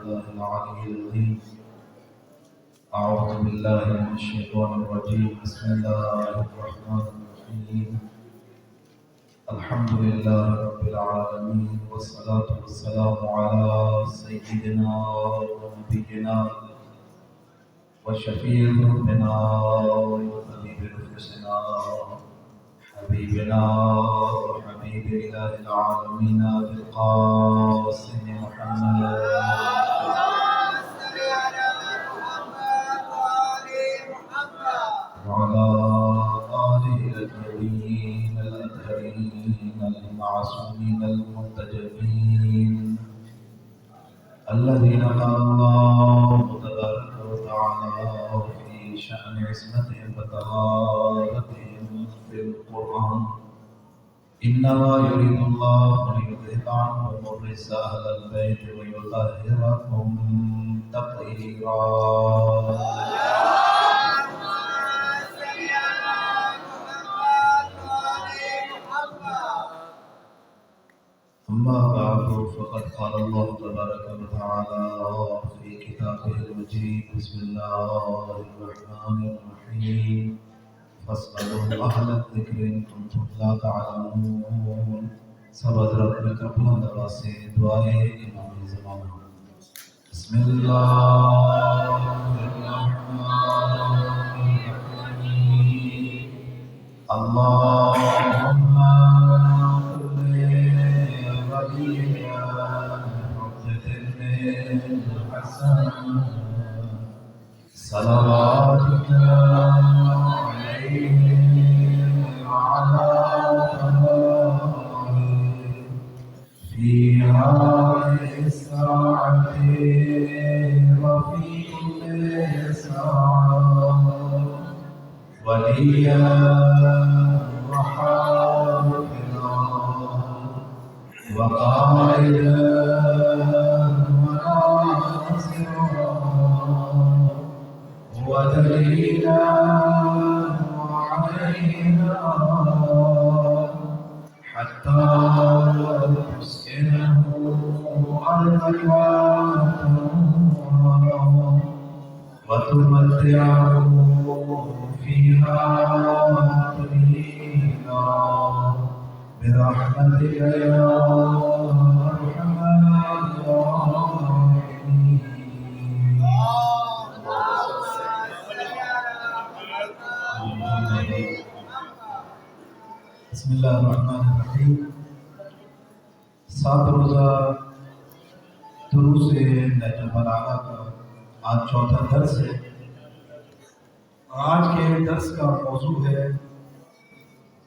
الله العلي العظيم. أعوذ بالله من الشيطان الرجيم. بسم الله الرحمن الرحيم. الحمد لله رب العالمين، والصلاة والسلام على سيدنا ونبينا وشفيع ذنوبنا وطبيب نفوسنا حبيبنا وحبيب إله العالمين أبي القاسم محمد وعلى آله الأطهرين الأطهرين المعصومين المنتجبين الذين قال الله تبارك وتعالى في شأن عصمتهم وطهارتهم في القرآن: إنما يريد الله ليذهب عنكم الرجس أهل البيت ويطهركم تطهيرا. أما بعد فقد قال الله تبارك وتعالى في كتابه المجيد: بسم الله الرحمن الرحيم. فاسألوا أهل الذكر إن كنتم لا تعلمون. سب حضرت میں اپنا دعا سے دعائے امام زمانہ. بسم اللہ الرحمن الرحیم. اللهم صلواتك عليه وعلى آله في هذه الساعة وفي كل ساعة وليا وحافظا وقائدا ودليلا وعينا حتى تسكنه أرضك وتمتعه فيها طويلا برحمتك يا أرحم الراحمين. بسم اللہ الرحمن الرحیم. 7 روزہ دروس نہج البلاغہ کا آج چوتھا درس ہے، اور آج کے درس کا موضوع ہے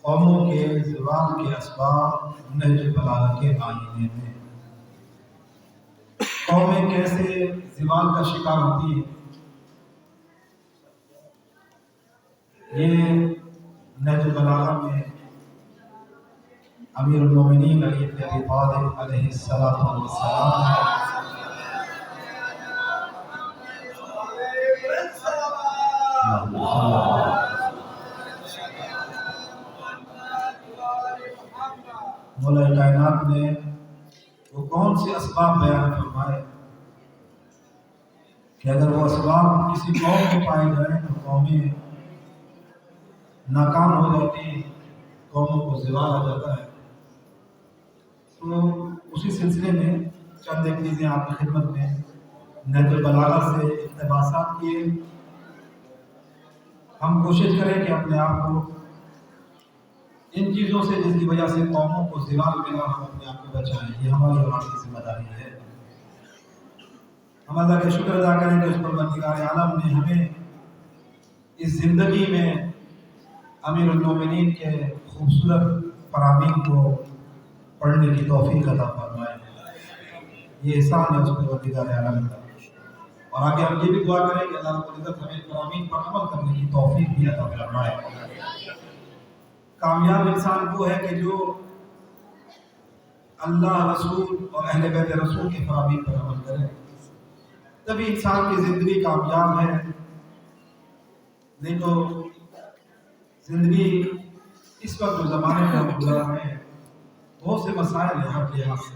قوموں کے زوال کے اسباب نہج البلاغہ کے آئینے میں. قومیں کیسے زوال کا شکار ہوتی ہیں، یہ نہج البلاغہ میں امیر المومنین علی بن ابی طالب علیہ الصلوۃ والسلام مولا کائنات نے وہ کون سے اسباب بیان فرمائے کہ اگر وہ اسباب کسی قوم میں پائے جائیں تو قومیں ناکام ہو جاتی ہیں، قوموں کو زوال آ جاتا ہے. تو اسی سلسلے میں چند ایک چیزیں آپ کی خدمت میں نہج البلاغہ سے اقتباسات کیے. ہم کوشش کریں کہ اپنے آپ کو ان چیزوں سے جس کی وجہ سے قوموں کو زوال ملا ہم اپنے آپ کو بچائیں. یہ ہماری اور آپ کی ذمہ داری ہے. ہم اللہ کا شکر ادا کریں کہ اس پروردگار عالم نے ہمیں اس زندگی میں امیر المومنین کے خوبصورت فرامین کو پڑھنے کی توفیق عطا فرمائے. یہ احسان ہے اس پروردگار عالم کا. اور آگے ہم یہ بھی دعا کریں کہ اللہ رب العزت ہمیں فرامین پر عمل کرنے کی توفیق بھی عطا فرمائے. کامیاب انسان وہ ہے کہ جو اللہ، رسول اور اہل بیت رسول کے فرامین پر عمل کرے، تبھی انسان کی زندگی کامیاب ہے. نہیں تو زندگی اس وقت جو زمانے میں ہم گزار رہے ہیں بہت سے مسائل ہیں ہر لحاظ سے.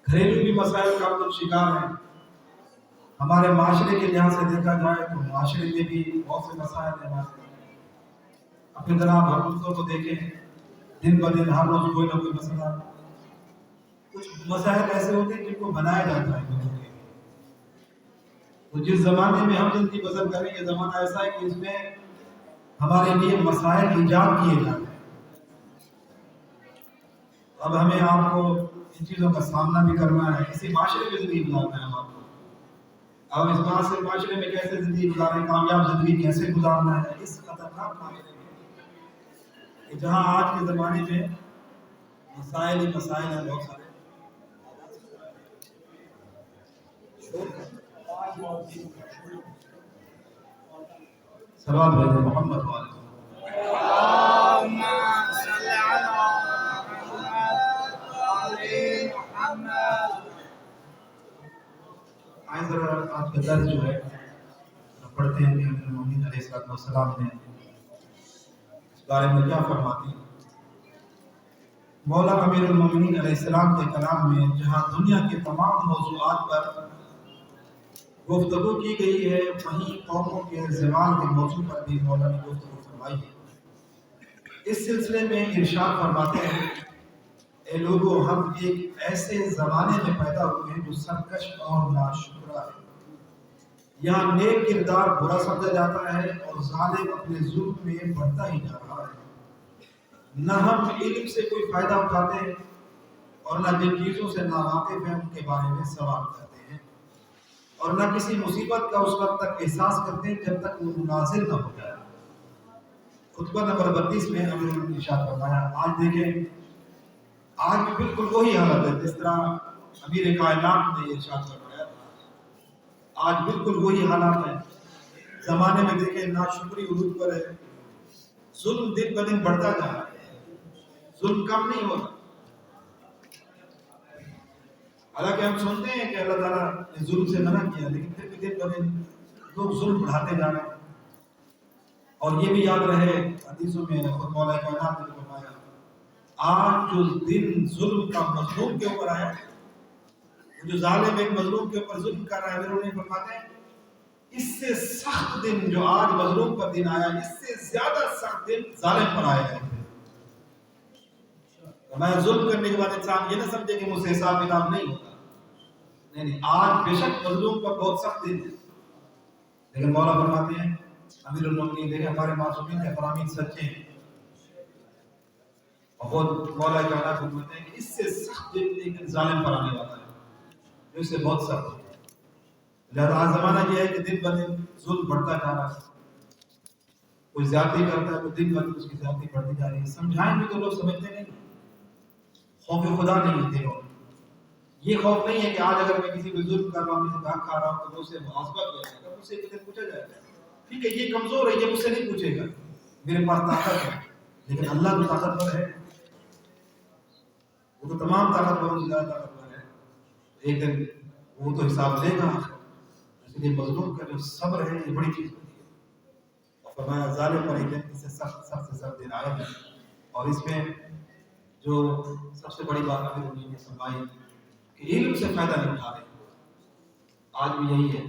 گھریلو بھی مسائل کا ہم لوگ شکار ہیں، ہمارے معاشرے کے لحاظ سے دیکھا جائے تو معاشرے میں بھی بہت سے مسائل ہیں ہمارے۔ اپنے جناب حکومتوں کو دیکھیں، دن بہ دن ہر روز کوئی نہ کوئی مسئلہ، کچھ مسائل ایسے ہوتے ہیں جن کو بنایا جاتا ہے لوگوں کے لیے۔ تو جس زمانے میں ہم زندگی بسر کریں، یہ زمانہ ایسا ہے کہ اس میں ہمارے لیے مسائل ایجاد کیے جاتے ہیں۔ اب ہمیں آپ کو ان چیزوں کا سامنا بھی کرنا ہے، اسی معاشرے میں زندگی گزارنا ہے ہم آپ کو۔ اب اس بات سے معاشرے میں کیسے زندگی گزاریں، کامیاب زندگی کیسے گزارنا ہے، اس خطرناک معاشرے میں کہ جہاں آج کے زمانے میں مسائل ہی مسائل ہیں بہت سارے۔ سوال بھیجے محمد والے اللهم صل على محمد وآل محمد۔ آئیں ذرا آج کا درس جو ہے پڑھتے ہیں کہ امیر المومنین علیہ السلام نے اس بارے میں کیا فرماتی ہیں۔ مولا امیر المومنین علیہ السلام کے کلام میں جہاں دنیا کے تمام موضوعات پر گفتگو کی گئی ہے، وہیں قوموں کے زوال کے موضوع پر بھی مولا نے گفتگو فرمائی ہے۔ اس سلسلے میں ارشاد فرماتے ہیں، اے لوگوں، ہم ایک ایسے زمانے میں پیدا ہوئے ہیں جو سرکش اور ناشکرا ہے۔ یہاں نیک کردار برا سمجھا جاتا ہے اور ظالم اپنے ظلم میں بڑھتا ہی جا رہا ہے۔ نہ ہم علم سے کوئی فائدہ اٹھاتے ہیں اور نہ جن چیزوں سے ناواقف ہیں ان کے بارے میں سوال کرتے ہیں، اور نہ کسی مصیبت کا اس وقت تک احساس کرتے ہیں جب تک وہ نازل نہ ہو جائے۔ خطبہ نمبر 32 میں امیر المومنین نے ارشاد فرمایا، آج دیکھیں، آج بھی بالکل وہی حالت ہے جس طرح امیر کائنات نے یہ ارشاد فرمایا تھا۔ آج بالکل وہی حالات ہیں۔ زمانے میں دیکھیں ناشکری عروج پر ہے، ظلم دن بہ دن بڑھتا جا رہا ہے، ظلم کم نہیں ہوتا۔ حالانکہ ہم سنتے ہیں کہ اللہ تعالیٰ نے ظلم سے منع کیا، لیکن پھر بھی دن بہ دن لوگ ظلم بڑھاتے جا رہے ہیں۔ اور یہ بھی یاد رہے، حدیثوں میں خود مولا کائنات نے فرمایا، آج جو دن ظلم کا مظلوم کے اوپر آیا، جو ظالم ایک مظلوم کے اوپر ظلم کر رہا ہے، انہوں نے فرماتے ہیں اس سے سخت دن جو آج مظلوم پر دن آیا، اس سے زیادہ سخت دن ظالم پر آئے گا۔ میں ظلم کرنے کے بعد انسان یہ نہ سمجھے کہ مجھ سے حساب کتاب نہیں ہوتا، نہیں، آج بے شک مظلوم پر بہت سخت دن ہے، لیکن مولا فرماتے ہیں امیر المومنین، دیکھیں ہمارے معصومین کے فرامین سچے ہیں، اور خود مولا کائنات فرماتے ہیں کہ اس سے سخت دن ایک دن ظالم پر آنے والا ہے جو اس سے بہت سخت ہے۔ لہذا آج زمانہ یہ ہے کہ دن بہ دن ظلم بڑھتا جا رہا ہے، کوئی زیادتی کرتا ہے تو دن بہ دن اس کی زیادتی بڑھتی جا رہی ہے۔ سمجھائیں بھی تو لوگ سمجھتے نہیں، خوف خدا نہیں ہے دلوں میں۔ یہ خوف نہیں ہے کہ آج اگر میں کسی کو ظلم کر رہا ہوں، کسی دھاک کھا رہا ہوں تو اس سے محاسبہ کیا جائے گا، مجھ سے کسی پوچھا جائے گا، ٹھیک ہے یہ کمزور ہے، یہ مجھ سے نہیں پوچھے گا، میرے پاس طاقت ہے، لیکن اللہ تو طاقتور ہے، وہ تو تمام طاقتوروں سے زیادہ طاقتور ہے، ایک دن وہ تو حساب لے گا۔ اس لیے مظلوم کا جو صبر ہے یہ بڑی چیز ہوتی ہے۔ اور فرمایا ظالم پر ایک دن اس سے سخت سے سخت دن آئے گا۔ اور اس میں جو سب سے بڑی بات امیر المومنین نے فرمائی کہ علم سے فائدہ نہیں اٹھا رہے، آج بھی یہی ہے،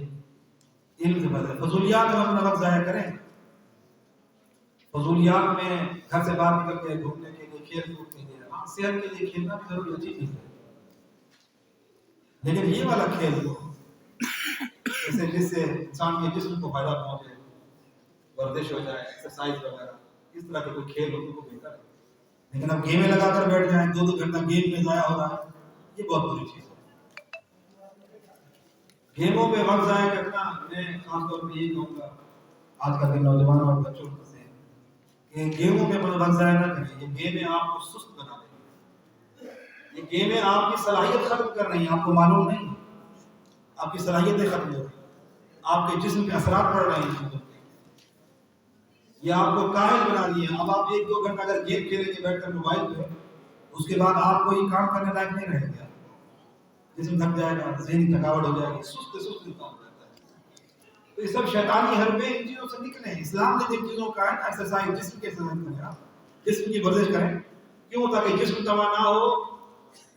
علم سے فائدہ، فضولیات میں اپنا وقت ضائع کریں، فضولیات میں گھر سے باہر نکل کے گھومنے کے لیے، کھیل کود کے لیے، ہاں صحت کے لیے کھیلنا بھی ضروری اچھی چیز ہے، لیکن یہ والا کھیل کو جس سے انسان کے جسم کو فائدہ پہنچے، ورزش ہو جائے، ایکسرسائز وغیرہ، اس طرح کے کوئی کھیل ہو تو وہ بہتر ہے۔ لیکن اب گیمیں لگا کر بیٹھ جائیں، 2 گھنٹہ گیم میں ضائع ہو رہا ہے، یہ بہت بری چیز ہے۔ گیموں پہ وقت ضائع کرنا، میں خاص طور پہ یہی کہوں گا آج کل کے نوجوانوں اور بچوں سے کہ گیموں پہ وقت ضائع نہ کریں، یہ گیمیں آپ کو سست بنا دیں گی، یہ گیمیں آپ کی صلاحیت ختم کر رہی ہیں، آپ کو معلوم نہیں، آپ کی صلاحیتیں ختم ہو رہی ہیں، آپ کے جسم پہ اثرات پڑ رہے ہیں، یہ آپ کو کاہل بنا دیے۔ اب آپ 1-2 گھنٹہ اگر گیم کھیلیں گے بیٹھ کر موبائل پہ، اس کے بعد آپ کوئی کام کرنے لائق نہیں رہے گا، جسم تھک جائے گا، ذہنی تھکاوٹ ہو جائے گی، سست انسان ہو جاتا ہے۔ تو یہ سب شیطانی حربے ان چیزوں سے نکلیں۔ اسلام نے جن چیزوں کا ہے نا، ایکسرسائز، جسم کے ایکسرسائز کریں، آپ جسم کی ورزش کریں، کیوں؟ تاکہ جسم توانا ہو،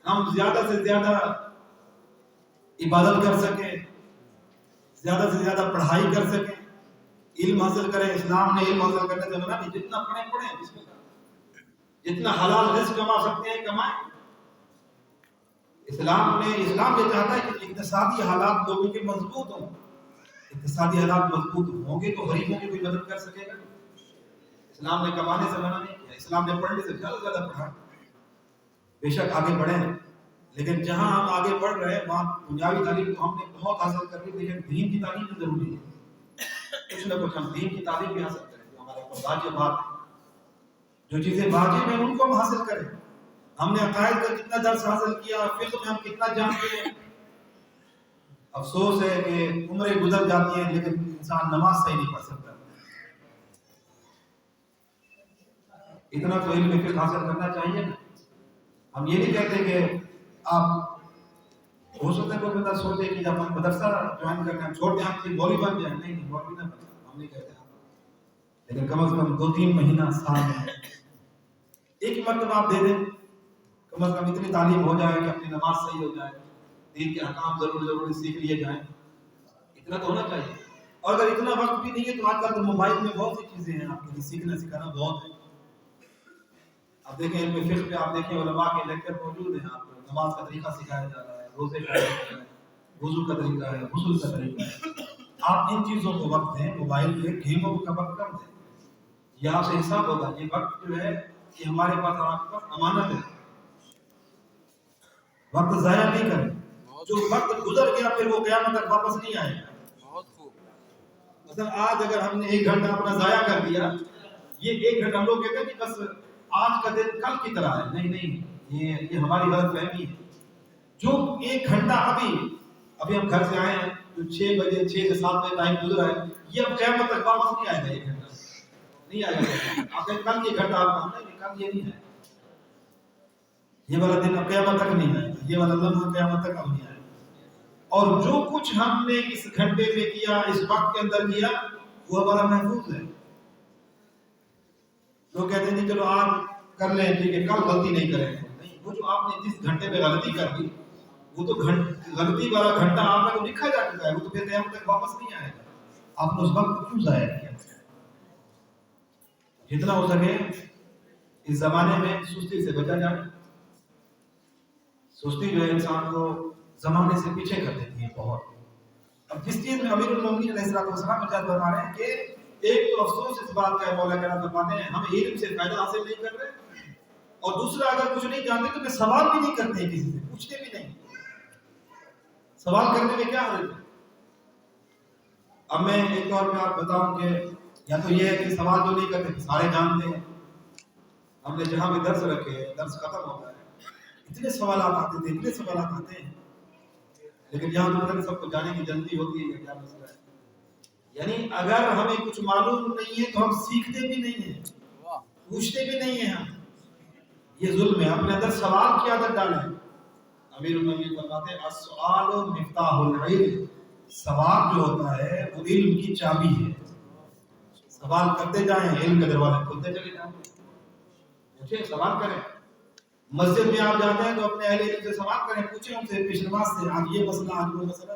ہم زیادہ سے زیادہ عبادت کر سکیں، زیادہ سے زیادہ پڑھائی کر سکیں، علم حاصل کریں. اسلام نے علم حاصل کرنے سے منع نہیں، جتنا پڑھیں بسم اللہ. جتنا حلال رزق کما سکتے ہیں کمائیں. اسلام یہ چاہتا ہے کہ اقتصادی حالات لوگوں کے مضبوط ہوں. اقتصادی حالات مضبوط ہوں گے تو غریبوں کی کوئی مدد کر سکے گا. اسلام نے کمانے سے منع نہیں کیا، اسلام نے پڑھنے سے زیادہ پڑھا. بے شک آگے بڑھیں، لیکن جہاں ہم آگے بڑھ رہے ہیں وہاں دنیاوی تعلیم تو ہم نے بہت حاصل کر لی، لیکن دین کی تعلیم بھی ضروری ہے. کچھ نہ کچھ ہم دین کی تعلیم بھی حاصل کریں، جو ہمارے اوپر واجب بات ہے. جو چیزیں واجب ہیں ان کو ہم حاصل کریں. ہم نے عقائد کا کتنا درس حاصل کیا، فقہ میں ہم کتنا جانتے ہیں. افسوس ہے کہ عمریں گزر جاتی ہیں لیکن انسان نماز صحیح نہیں پڑھ سکتا. اتنا تو علم فقہ حاصل کرنا چاہیے نا. ہم یہ نہیں کہتے کہ آپ ہو سکتا ہے کوئی بندہ سوچے کہ جب ہم مدرسہ جوائن کرنا ہے چھوڑ دیں آپ کی مولوی بن جائیں. نہیں مولوی نہ بن، ہم نہیں کہتے. لیکن کم از کم 2-3 مہینہ سال میں ایک مرتبہ آپ دے دیں. کم از کم اتنی تعلیم ہو جائے کہ اپنی نماز صحیح ہو جائے، دین کے احکام ضروری سیکھ لیے جائیں. اتنا تو ہونا چاہیے. اور اگر اتنا وقت بھی نہیں ہے تو آج کل تو موبائل میں بہت سی چیزیں ہیں آپ کے لیے سیکھنا سکھانا بہت ہے. آپ دیکھیں علم فقہ پہ آپ دیکھیں علماء کے لیکچر موجود ہیں. آپ کو نماز کا طریقہ سکھایا جا رہا ہے، روزے کا طریقہ ہے، وضو کا طریقہ ہے، غسل کا طریقہ ہے. آپ ان چیزوں کو وقت دیں. موبائل پہ گیموں کا وقت کم دیں. یہ آپ سے حساب ہوگا. یہ وقت جو ہے یہ ہمارے پاس آپ کے پاس امانت ہے. وقت ضائع نہیں کریں. جو وقت گزر گیا پھر وہ قیامت تک واپس نہیں آئے گا. بہت خوب. مثلا آج اگر ہم نے 1 گھنٹہ اپنا ضائع کر دیا، یہ 1 گھنٹہ ہم لوگ کہتے ہیں کہ بس آج کا دن کل کی طرح ہے. نہیں، یہ ہماری غلط فہمی ہے. جو 1 گھنٹہ ابھی ہم گھر سے آئے ہیں، جو 6 بجے 6 سے 7 بجے ٹائم گزرا ہے، یہ اب قیامت تک واپس نہیں آئے گا. 1 گھنٹہ نہیں آئے گا. آپ کہیں کل یہ گھنٹہ آپ کا نہیں، کل یہ نہیں ہے. یہ والا دن اب قیامت تک نہیں آئے گا. یہ والا لمحہ قیامت تک اب نہیں آئے گا. اور جو کچھ ہم نے اس گھنٹے میں کیا، اس وقت کے اندر کیا، وہ ہمارا محفوظ ہے. لوگ کہتے ہیں چلو آج کر لیں ٹھیک ہے، کل غلطی نہیں کریں گے. نہیں، وہ جو آپ نے جس گھنٹے میں غلطی کر دی وہ تو غلطی والا گھنٹہ آپ کا تو لکھا جا چکا ہے. وہ تو پھر قیامت تک واپس نہیں آئے گا. آپ نے اس وقت کیوں ضائع کیا؟ جتنا ہو سکے اس زمانے میں سستی سے بچا جائے. سستی جو ہے انسان کو زمانے سے پیچھے کر دیتی ہے بہت. اب جس چیز میں امیر المومنین علیہ السلام ارشاد فرما رہے ہیں کہ ایک تو افسوس اس بات کا ہے، مولا کرام فرماتے ہیں ہم علم سے فائدہ حاصل نہیں کر رہے، اور دوسرا اگر کچھ نہیں جانتے تو میں سوال بھی نہیں کرتے ہیں، کسی سے پوچھتے بھی نہیں. سوال کرنے میں کیا حرج ہے؟ اب میں ایک طور پہ آپ بتاؤں کہ یا تو یہ ہے کہ سوال جو نہیں کرتے سارے جانتے ہیں. ہم نے جہاں بھی درس رکھے درس ختم ہوتا ہے اتنے سوالات آتے ہیں لیکن یہاں تو سب کو جانے کی جلدی ہوتی ہے. کیا مسئلہ ہے؟ یعنی اگر ہمیں کچھ معلوم نہیں ہے تو ہم سیکھتے بھی نہیں ہیں، پوچھتے بھی نہیں ہیں. ہم یہ ظلم ہے. اپنے اندر سوال کی عادت ڈالیں. امیر المومنین فرماتے ہیں السؤال مفتاح العلم. سوال جو ہوتا ہے وہ علم کی چابی ہے. سوال کرتے جائیں، علم کے دروازے کھلتے چلے جائیں. پوچھیں، سوال کریں. مسجد میں آپ جاتے ہیں تو اپنے اہل علم سے سوال کریں، پوچھیں ان سے پیش نماز سے آج یہ مسئلہ آج وہ مسئلہ.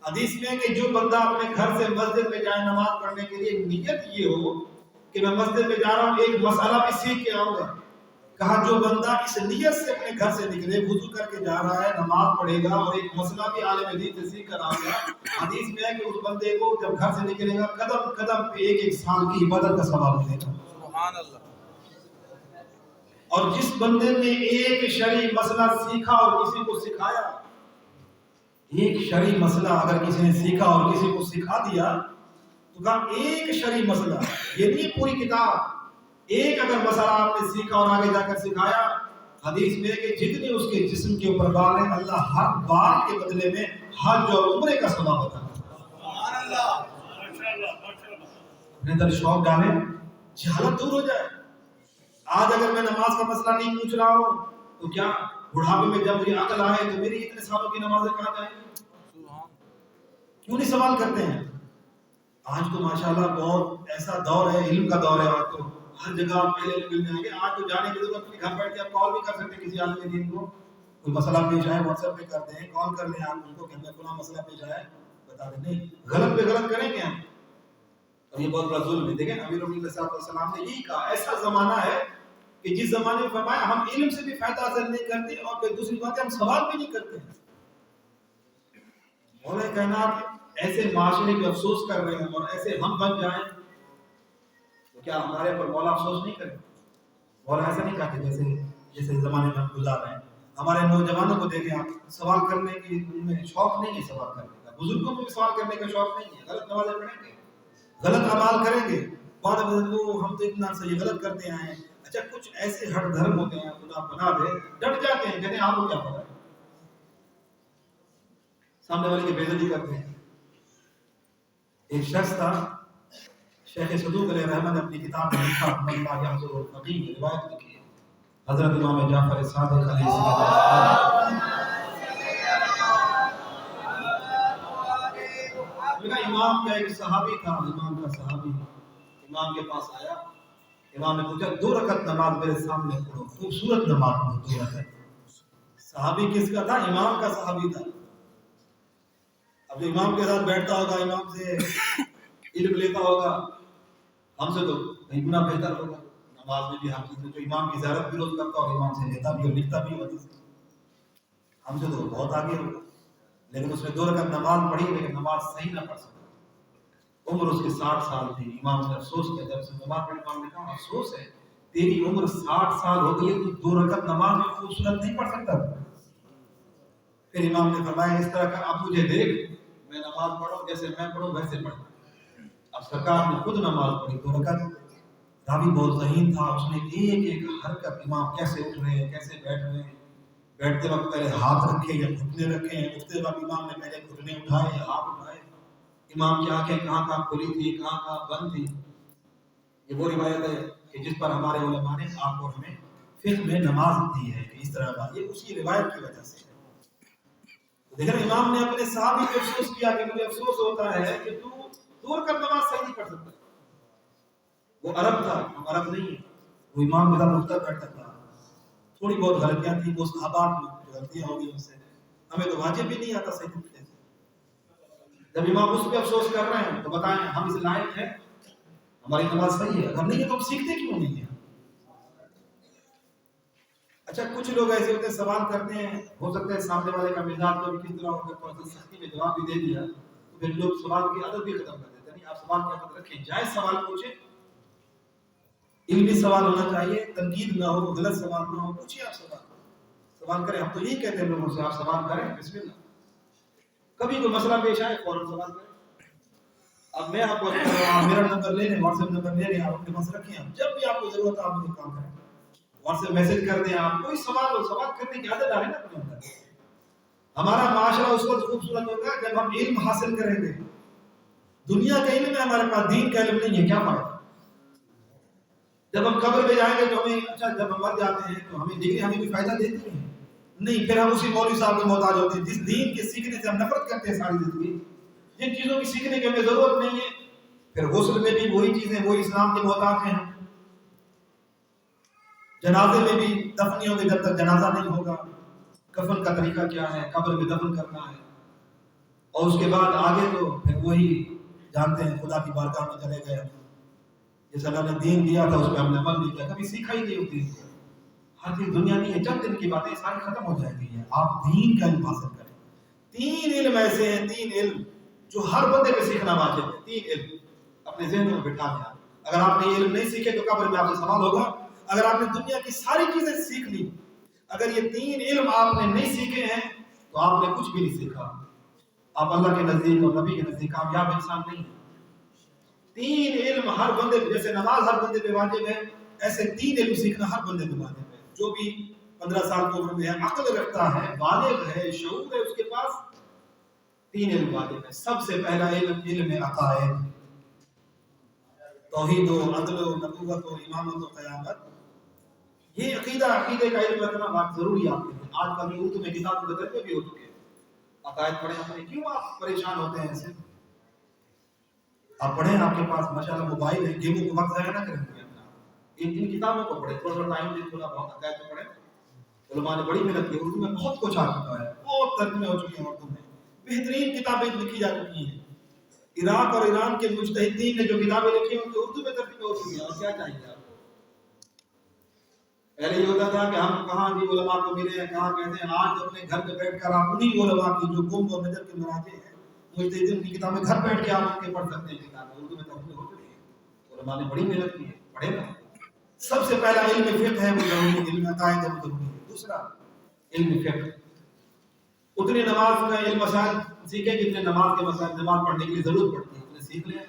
حدیث میں کہ جو بندہ اپنے گھر سے مسجد میں جائے نماز پڑھنے کے لیے نیت یہ ہو کہ میں مسجد میں جا رہا ہوں ایک مسئلہ بھی سیکھ کے آؤں گا. کہا جو بندہ اس نیت سے اپنے گھر سے نکلے، وضو کر کے جا رہا ہے، نماز پڑھے گا اور ایک مسئلہ بھی عالم حدیث سے سیکھ کر آئے گا، حدیث میں ہے کہ اس بندے کو جب گھر سے نکلے گا قدم قدم پہ 1 سال کی عبادت کا ثواب ملے گا. سبحان اللہ. اور جس بندے نے ایک شرعی مسئلہ سیکھا اور کسی کو سکھایا، ایک شرعی مسئلہ اگر کسی نے سیکھا اور کسی کو سکھا دیا تو کہا ایک شرعی مسئلہ، یہ نہیں پوری کتاب، ایک اگر مسئلہ آپ نے سیکھا اور آگے جا کر سکھایا، حدیث میں کہ جتنے اس کے جسم کے اوپر بال ہیں اللہ ہر بال کے بدلے میں حج اور عمرے کا ثواب عطا کرتا ہے. سبحان اللہ. اپنے اندر شوق ڈالیں، جہالت دور ہو جائے. آج اگر میں نماز کا مسئلہ نہیں پوچھ رہا ہوں تو کیا بڑھاپے میں جب مجھے عقل آئے تو میری اتنے سالوں کی نمازیں کہاں جائیں گی؟ کیوں نہیں سوال کرتے ہیں؟ آج تو ماشاءاللہ بہت ایسا دور ہے، علم کا دور ہے. آج تو ہر جگہ آپ پہلے علم مل جائیں گے. آج تو جانے کی ضرورت نہیں، گھر بیٹھ کے آپ کال بھی کر سکتے ہیں کسی عالم دین کو. کوئی مسئلہ پیش آئے واٹس ایپ پہ کرتے ہیں، کال کر لیں آپ ان کو کہ ہمیں فلاں مسئلہ پیش آیا ہے بتا دیں نہیں غلط پہ غلط کریں گے ہم. اور یہ بہت بڑا ظلم ہے. دیکھیں امیر المومنین علیہ السلام نے یہی کہا ایسا زمانہ ہے کہ جس زمانے میں فرمایا ہم علم سے بھی فائدہ حاصل نہیں کرتے اور پھر دوسری بات ہے ہم سوال بھی نہیں کرتے. مولا کائنات ایسے معاشرے پہ افسوس کر رہے ہیں اور ایسے ہم بن جائیں تو کیا ہمارے پر مولا افسوس نہیں کرے؟ مولا ایسا نہیں کہتے جیسے زمانے میں ہم گزار رہے ہیں. ہمارے نوجوانوں کو دیکھیں آپ سوال کرنے کی ان میں شوق نہیں ہے سوال کرنے کا. بزرگوں کو بھی سوال کرنے کا شوق نہیں ہے. غلط نمازیں پڑھیں گے غلط اعمال کریں گے بعد میں ہم تو اتنا صحیح غلط کرتے ہیں. اچھا کچھ ایسے ہر دھرم ہوتے ہیں خدا بنا دے ڈٹ جاتے ہیں کہتے ہیں آپ کو کیا پتا ہے سامنے والے کی بے عزتی کرتے ہیں. ایک شخص تھا شیخ صدوق علیہ رحمت نے اپنی کتاب میں لکھا اللہ یحضر الفقیہ کی روایت لکھی ہے حضرت امام جعفر صادق علیہ السلام. امام کا ایک صحابی تھا امام کا صحابی امام کے پاس آیا. امام نے پوچھا 2 رکعت نماز میرے سامنے پڑھو خوبصورت نماز پڑھو 2 رکعت. صحابی کس کا تھا؟ امام کا صحابی تھا. اب امام کے ساتھ بیٹھتا ہوگا امام سے علم لیتا ہوگا ہم سے تو کئی گنا بہتر ہوگا. نماز میں بھی ہم سے جو امام کی زیارت بھی روز کرتا اور امام سے لیتا بھی اور لکھتا بھی ہوگا ہم سے تو بہت آگے ہوگا. لیکن اس نے 2 رکعت نماز پڑھی لیکن نماز صحیح نہ پڑھ سکا. عمر اس کی 60 سال تھی. امام نے افسوس کیا جب سے نماز پڑھی. امام نے کہا افسوس ہے تیری عمر 60 سال ہو گئی تو 2 رکعت نماز میں خوبصورت نہیں پڑھ سکتا. پھر امام نے فرمایا اس طرح کا اب مجھے دیکھ میں نماز پڑھوں جیسے میں پڑھوں ویسے پڑھوں. اب سرکار نے خود نماز پڑھی 2 رکعت. راوی بہت ذہین تھا اس نے ایک ایک حرکت امام کیسے اٹھ رہے ہیں کیسے بیٹھ رہے ہیں. بیٹھتے وقت پہلے ہاتھ رکھے یا گھٹنے رکھے ہیں. اٹھتے وقت امام نے پہلے گھٹنے اٹھائے یا ہاتھ اٹھائے. امام کی آنکھیں کہاں کہاں کھلی تھی کہاں کہاں بند تھی. یہ وہ روایت ہے کہ جس پر ہمارے علماء نے آپ اور ہمیں فقہ میں نماز دی ہے کہ اس طرح بات یہ اسی روایت کی وجہ سے ہے. لیکن امام نے اپنے صحابی کو افسوس کیا کہ مجھے افسوس ہوتا ہے کہ تو 2 رکعت نماز صحیح نہیں پڑھ سکتا. وہ عرب تھا ہم عرب نہیں ہیں. وہ امام میرا مختلف بیٹھتا تھا. تھوڑی بہت غلطیاں تھیں وہ صحابات میں جو غلطیاں ہو گئی ان سے ہمیں تو واجب بھی نہیں آتا صحیح طریقے سے. جب امام اس پہ افسوس کر رہے ہیں تو بتائیں ہم اس لائق ہیں ہماری نماز صحیح ہے اگر نہیں ہے تو ہم سیکھتے کیوں نہیں ہیں. اچھا کچھ لوگ ایسے ہوتے ہیں سوال کرتے ہیں ہو سکتا ہے سامنے والے کا مزاج تو کس طرح ہوگا تھوڑا سا سختی میں جواب بھی دے دیا تو پھر لوگ سوال کی عادت بھی ختم کر دیتے ہیں. نہیں آپ سوال کی عادت رکھیں جائز سوال پوچھیں. علمی سوال ہونا چاہیے تنقید نہ ہو غلط سوال نہ ہو. پوچھیے آپ سوال کریں. ہم تو یہی کہتے ہیں لوگوں سے آپ سوال کریں بسم اللہ. کبھی کوئی مسئلہ پیش آئے فوراً سوال کریں. اب میں آپ کو میرا نمبر لے لیں واٹس ایپ نمبر لے لیں آپ اپنے پاس رکھیں. جب بھی آپ کو ضرورت ہے آپ مجھے کال کریں واٹس ایپ میسج کر دیں. آپ کوئی سوال کرنے کی عادت ڈالیں نا اپنے اندر. ہمارا معاشرہ اس وقت خوبصورت ہوگا جب ہم علم حاصل کریں گے. دنیا کا علم ہے ہمارے پاس دین کا علم نہیں ہے کیا فائدہ. جب ہم قبر پہ جائیں گے تو ہمیں اچھا جب ہم مر جاتے ہیں تو ہمیں ڈگری ہمیں کوئی فائدہ دیتی ہے نہیں. پھر ہم اسی مولوی صاحب کے محتاج ہوتے ہیں جس دین کے سیکھنے سے ہم نفرت کرتے ہیں ساری زندگی. جن چیزوں کی سیکھنے کی ہمیں ضرورت نہیں ہے. پھر غسل میں بھی وہی چیزیں وہی اسلام کے محتاج ہیں. جنازے میں بھی دفن نہیں ہوگے جب تک جنازہ نہیں ہوگا. کفن کا طریقہ کیا ہے قبر میں دفن کرنا ہے اور اس کے بعد آگے تو پھر وہی جانتے ہیں خدا کی بارگاہ میں چلے گئے. جس اللہ نے دین دیا تھا اس پہ ہم نے عمل نہیں کیا کبھی سیکھا ہی نہیں ہوتی. ہر چیز دنیا نہیں ہے چند دن کی باتیں ساری ختم ہو جائے گی. آپ دین کا علم حاصل کریں. 3 علم ایسے ہیں 3 علم جو ہر بندے پہ سیکھنا واجب ہے. 3 علم اپنے ذہن میں بٹھا دیں. اگر آپ نے یہ علم نہیں سیکھے تو قبر میں آپ سے سوال ہوگا. اگر آپ نے دنیا کی ساری چیزیں سیکھ لی اگر یہ 3 علم آپ نے نہیں سیکھے ہیں تو آپ نے کچھ بھی نہیں سیکھا. آپ اللہ کے نزدیک اور نبی کے نزدیک کامیاب انسان نہیں ہیں. 3 علم ہر بندے پہ جیسے نماز ہر بندے پہ واجب ہے ایسے 3 علم سیکھنا ہر بندے پہ واجب ہے. جو بھی 15 سال کی عمر میں ہے عقل رکھتا ہے بالغ ہے شعور ہے اس کے پاس 3 علم واجب ہے. سب سے پہلا علم عقائد توحید و عدل و نبوت و امامت و قیامت. یہ عقیدے کا علم رکھنا بات ضروری ہے آپ کے لیے. آج کل اردو میں کتاب کے درجے بھی ہو چکے ہیں. عقائد پڑھیں اپنے کیوں آپ پریشان ہوتے ہیں ایسے. آپ پڑھیں آپ کے پاس ماشاءاللہ موبائل ہے گیموں کو وقت ضائع نہ کریں گے اپنا. ان کتابوں کو پڑھیں تھوڑا ٹائم دیں تھوڑا بہت عقائد کو پڑھیں. علماء نے بڑی محنت کی. اردو میں بہت کچھ آ چکا ہے بہت ترجمے ہو چکے ہیں اردو میں. بہترین کتابیں لکھی جا چکی ہیں. عراق اور ایران کے مجتہدین نے جو کتابیں لکھی ہیں ان کی اردو میں ترجمے ہو چکی ہیں. اور کیا چاہیے آپ کو؟ پہلے یہ ہوتا تھا کہ ہم کہاں بھی علماء کو ملے ہیں, کہاں کہتے ہیں. آج اپنے گھر پہ بیٹھ کر آپ انہیں علماء کی جو قوم اور نجر کے مراجع ہیں مجتہدین کی کتابیں گھر بیٹھ کے آپ ان کے پڑھ سکتے ہیں. کتابیں اردو میں ترجمے ہو چکی ہیں. علماء نے بڑی محنت کی ہے, پڑھے نا. سب سے پہلا علم فقہ ہے وہ ضروری, علم عقائد ہے وہ ضروری ہے. دوسرا علم فقہ, اتنی نماز کا علم مسائل سیکھے جتنے نماز کے مسائل نماز پڑھنے کی ضرورت پڑتی ہے اتنے سیکھ لیں.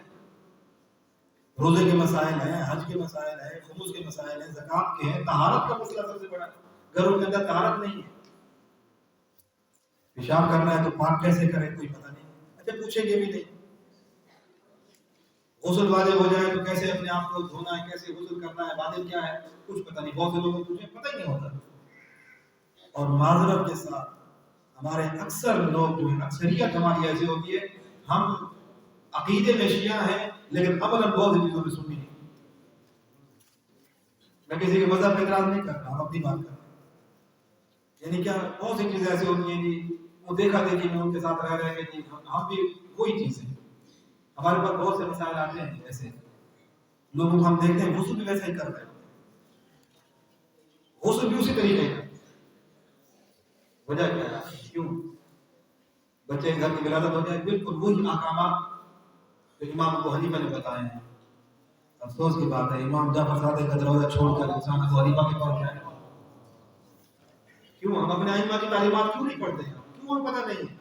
روزے کے مسائل ہیں, حج کے مسائل ہیں, خمس کے مسائل ہیں, زکات کے ہیں, طہارت کا مسئلہ سب سے بڑا ہے. گھروں کے اندر طہارت نہیں ہے, پیشاب کرنا ہے تو پاک کیسے کرے کوئی پتہ نہیں. اچھا پوچھیں گے بھی نہیں. غسل واجب ہو جائے تو کیسے اپنے آپ کو دھونا ہے, کیسے غسل کرنا ہے, واجب کیا ہے, کچھ پتہ نہیں. بہت سے لوگوں کو پتہ ہی نہیں ہوتا. اور معذرت کے ساتھ ہمارے اکثر لوگ جو ہیں, اکثریت ہماری ایسی ہوتی ہے, ہم عقیدے میں شیعہ ہیں لیکن عملاً بہت سی چیزوں میں سنی نہیں. میں کسی کے مذہب پہ اعتراض نہیں کر رہا, ہم اپنی بات کر رہے ہیں. یعنی کیا بہت سی چیزیں ایسی ہوتی ہیں جی, وہ دیکھا دیکھی میں ان کے ساتھ رہ رہے ہیں جی, ہم بھی کوئی چیز ہے. ہمارے پاس بہت سے مسائل آتے ہیں ایسے لوگوں کو ہم دیکھتے ہیں غسل بھی ویسے ہی کر رہے ہیں, غسل بھی اسی طریقے کا. وجہ کیا ہے, کیوں بچے گھر کی ولادت ہو جائے بالکل وہی احکامات جو امام ابو حنیفہ نے بتائے ہیں. افسوس کی بات ہے امام جعفر صادق کا دروازہ چھوڑ کر انسان ابو حنیفہ کے پاس جائے. کیوں ہم اپنے ائمہ کی تعلیمات کیوں نہیں پڑھتے ہیں, کیوں ہمیں پتہ نہیں.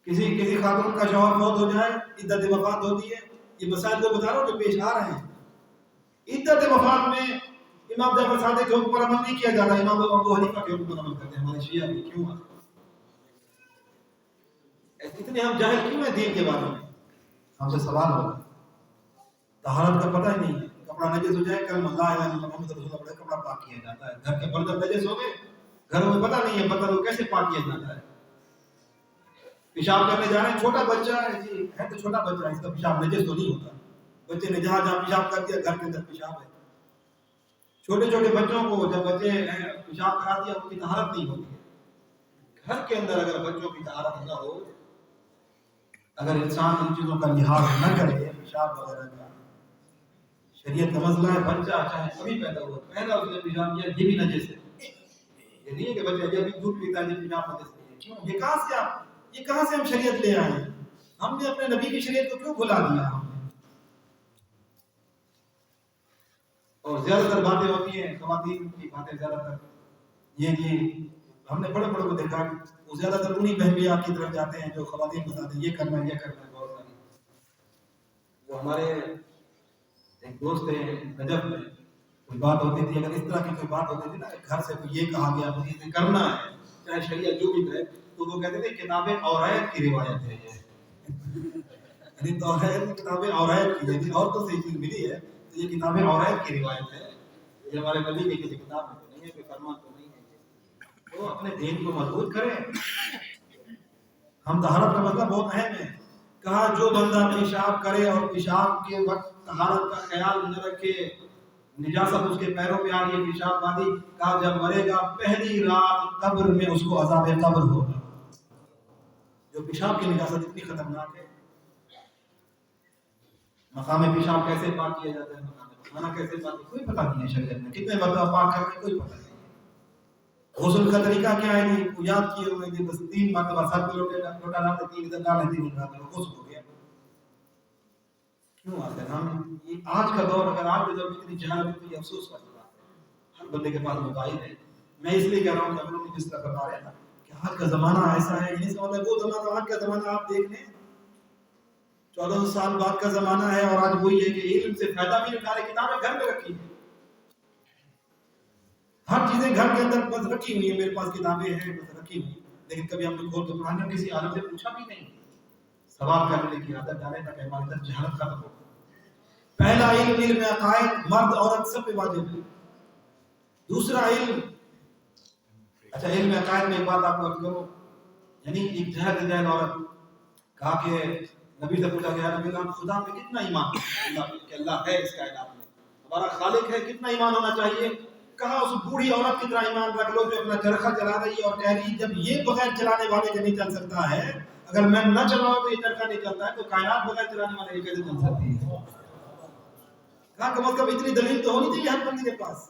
کسی خاتون کا شوہر فوت ہو جائے, عدت وفات ہوتی ہے, یہ مسائل کو بتا رہا ہوں جو پیش آ رہے ہیں. عدت وفات میں امام جعفر صادق کے حکم پر عمل نہیں کیا جاتا, امام ابو حنیفہ کے حکم پر عمل کرتے ہیں ہمارے شیعہ بھی. کیوں اتنے ہم جاہل کیوں ہیں دین کے بارے میں؟ ہم سے سوال ہوگا. طہارت کا پتہ ہی نہیں ہے. کپڑا نجس ہو جائے کلمہ لا الہ الا اللہ محمد رسول اللہ پڑھے کپڑا پاک کیا جاتا ہے. گھر کے برتن نجس ہو گئے, گھروں میں پتہ نہیں ہے برتن کو کیسے پاک کیا جاتا ہے. پیشاب کرنے جا رہے ہیں, چھوٹا بچہ ہے جی, ہے تو چھوٹا بچہ ہے, اس کا پیشاب نجس تو نہیں ہوتا. بچے نے جہاں جہاں پیشاب کر دیا گھر کے اندر پیشاب ہے. چھوٹے چھوٹے بچوں کو جب بچے پیشاب کرا دیا ان کی طہارت نہیں ہوتی ہے. گھر کے اندر اگر بچوں کی طہارت نہ ہو, اگر انسان ان چیزوں کا لحاظ نہ کرے, پیشاب وغیرہ کا, شریعت کا مسئلہ ہے بچہ چاہے ابھی پیدا ہوا پہلا اس نے پیشاب کیا یہ بھی نجس ہے. یہ نہیں ہے کہ بچہ ابھی دودھ پیتا ہے پیشاب نجس نہیں ہے. کیوں, یہ کہاں سے ہم شریعت لے آئے ہیں؟ ہم نے اپنے نبی کی شریعت کو کیوں بھلا دیا ہم نے؟ اور زیادہ تر باتیں ہوتی ہیں خواتین کی باتیں, زیادہ تر یہ جی ہم نے بڑے بڑوں کو دیکھا وہ زیادہ تر انہی بہنویات کی طرف جاتے ہیں جو خواتین بتاتے ہیں یہ کرنا ہے یہ کرنا ہے. بہت ساری وہ ہمارے ایک دوست ہیں نجف میں, کوئی بات ہوتی تھی, اگر اس طرح کی کوئی بات ہوتی تھی نا گھر سے کوئی یہ کہا گیا مجھے یہ کرنا ہے چاہے شریعت جو بھی کہے, تو وہ کہتے تھے کتابیں اورایت کی روایت ہے یہ. یعنی توریت کتابیں اورایت کی, یعنی عورتوں سے یہ چیز ملی ہے تو یہ کتابیں اورایت کی روایت ہے, یہ ہمارے نبی کی کسی کتاب میں نہیں ہے, کوئی فرمان تو نہیں ہے. تو اپنے دین کو مضبوط کریں. ہم طہارت کا مسئلہ بہت اہم ہے. کہا جو بندہ پیشاب کرے اور پیشاب کے وقت طہارت کا خیال نہ رکھے, نجاست اس کے پیروں پہ آ رہی ہے پیشاب والی, کہا جب مرے گا پہلی رات قبر میں اس کو عذاب قبر ہوگا. جو پیشاب کی نجاست اتنی خطرناک ہے. مقام پیشاب کیسے پاک کیا جاتا ہے, مقام کھانا کیسے پاک, کوئی پتہ نہیں ہے شریعت میں. کتنے مرتبہ پاک کرنے کوئی پتہ نہیں. غسل کا طریقہ کیا ہے جی, یاد کیے ہوئے جی بس 3 مرتبہ سر پہ لوٹا لاتے, 3 ادھر ڈالے, 3 ادھر ڈالے, غسل ہو گیا. کیوں آتے ہیں ہم یہ آج کا دور, اگر آج کے دور میں اتنی جہالت ہے, افسوس والی بات ہے. ہر بندے کے پاس موبائل ہے. میں اس لیے کہہ رہا ہوں کہ ہم لوگ جس طرح بتا رہے ہیں نا کہ آج کا زمانہ ایسا ہے, یہ سوال ہے وہ زمانہ آج کا زمانہ آپ دیکھ لیں 1400 سال بعد کا زمانہ ہے, اور آج وہی ہے کہ علم سے فائدہ بھی نکالے, کتابیں گھر میں رکھی ہیں, ہر چیزیں گھر کے اندر بس رکھی ہوئی ہیں, میرے پاس کتابیں ہیں بس رکھی ہوئی, لیکن کبھی ہم نے کھول کے پڑھانے کسی عالم سے پوچھا بھی نہیں. سوال کرنے کی عادت ڈالیں تاکہ ہمارے اندر جہالت ختم ہو. پہلا علم علم عقائد, مرد عورت سب پہ واجب ہے. دوسرا علم, اچھا علم عقائد میں ایک بات آپ کو عرض کروں, یعنی ایک جہل عورت کہا کہ نبی سے پوچھا گیا نبی اللہ خدا پہ کتنا ایمان, کہ اللہ ہے اس کائنات میں, ہمارا خالق ہے, کتنا ایمان ہونا چاہیے؟ کہا اس بوڑھی عورت کی طرح ایمان رکھ لو جو اپنا چرخہ چلا رہی ہے اور کہہ رہی ہے جب یہ بغیر چلانے والے کے نہیں چل سکتا ہے، اگر میں نہ چلاؤں تو یہ چرخہ نہیں چلتا ہے، تو کائنات بغیر چلانے والے کی کیسے چل سکتی ہے؟ کہا کم از کم اتنی دلیل تو ہونی چاہیے ہر بندے کے پاس،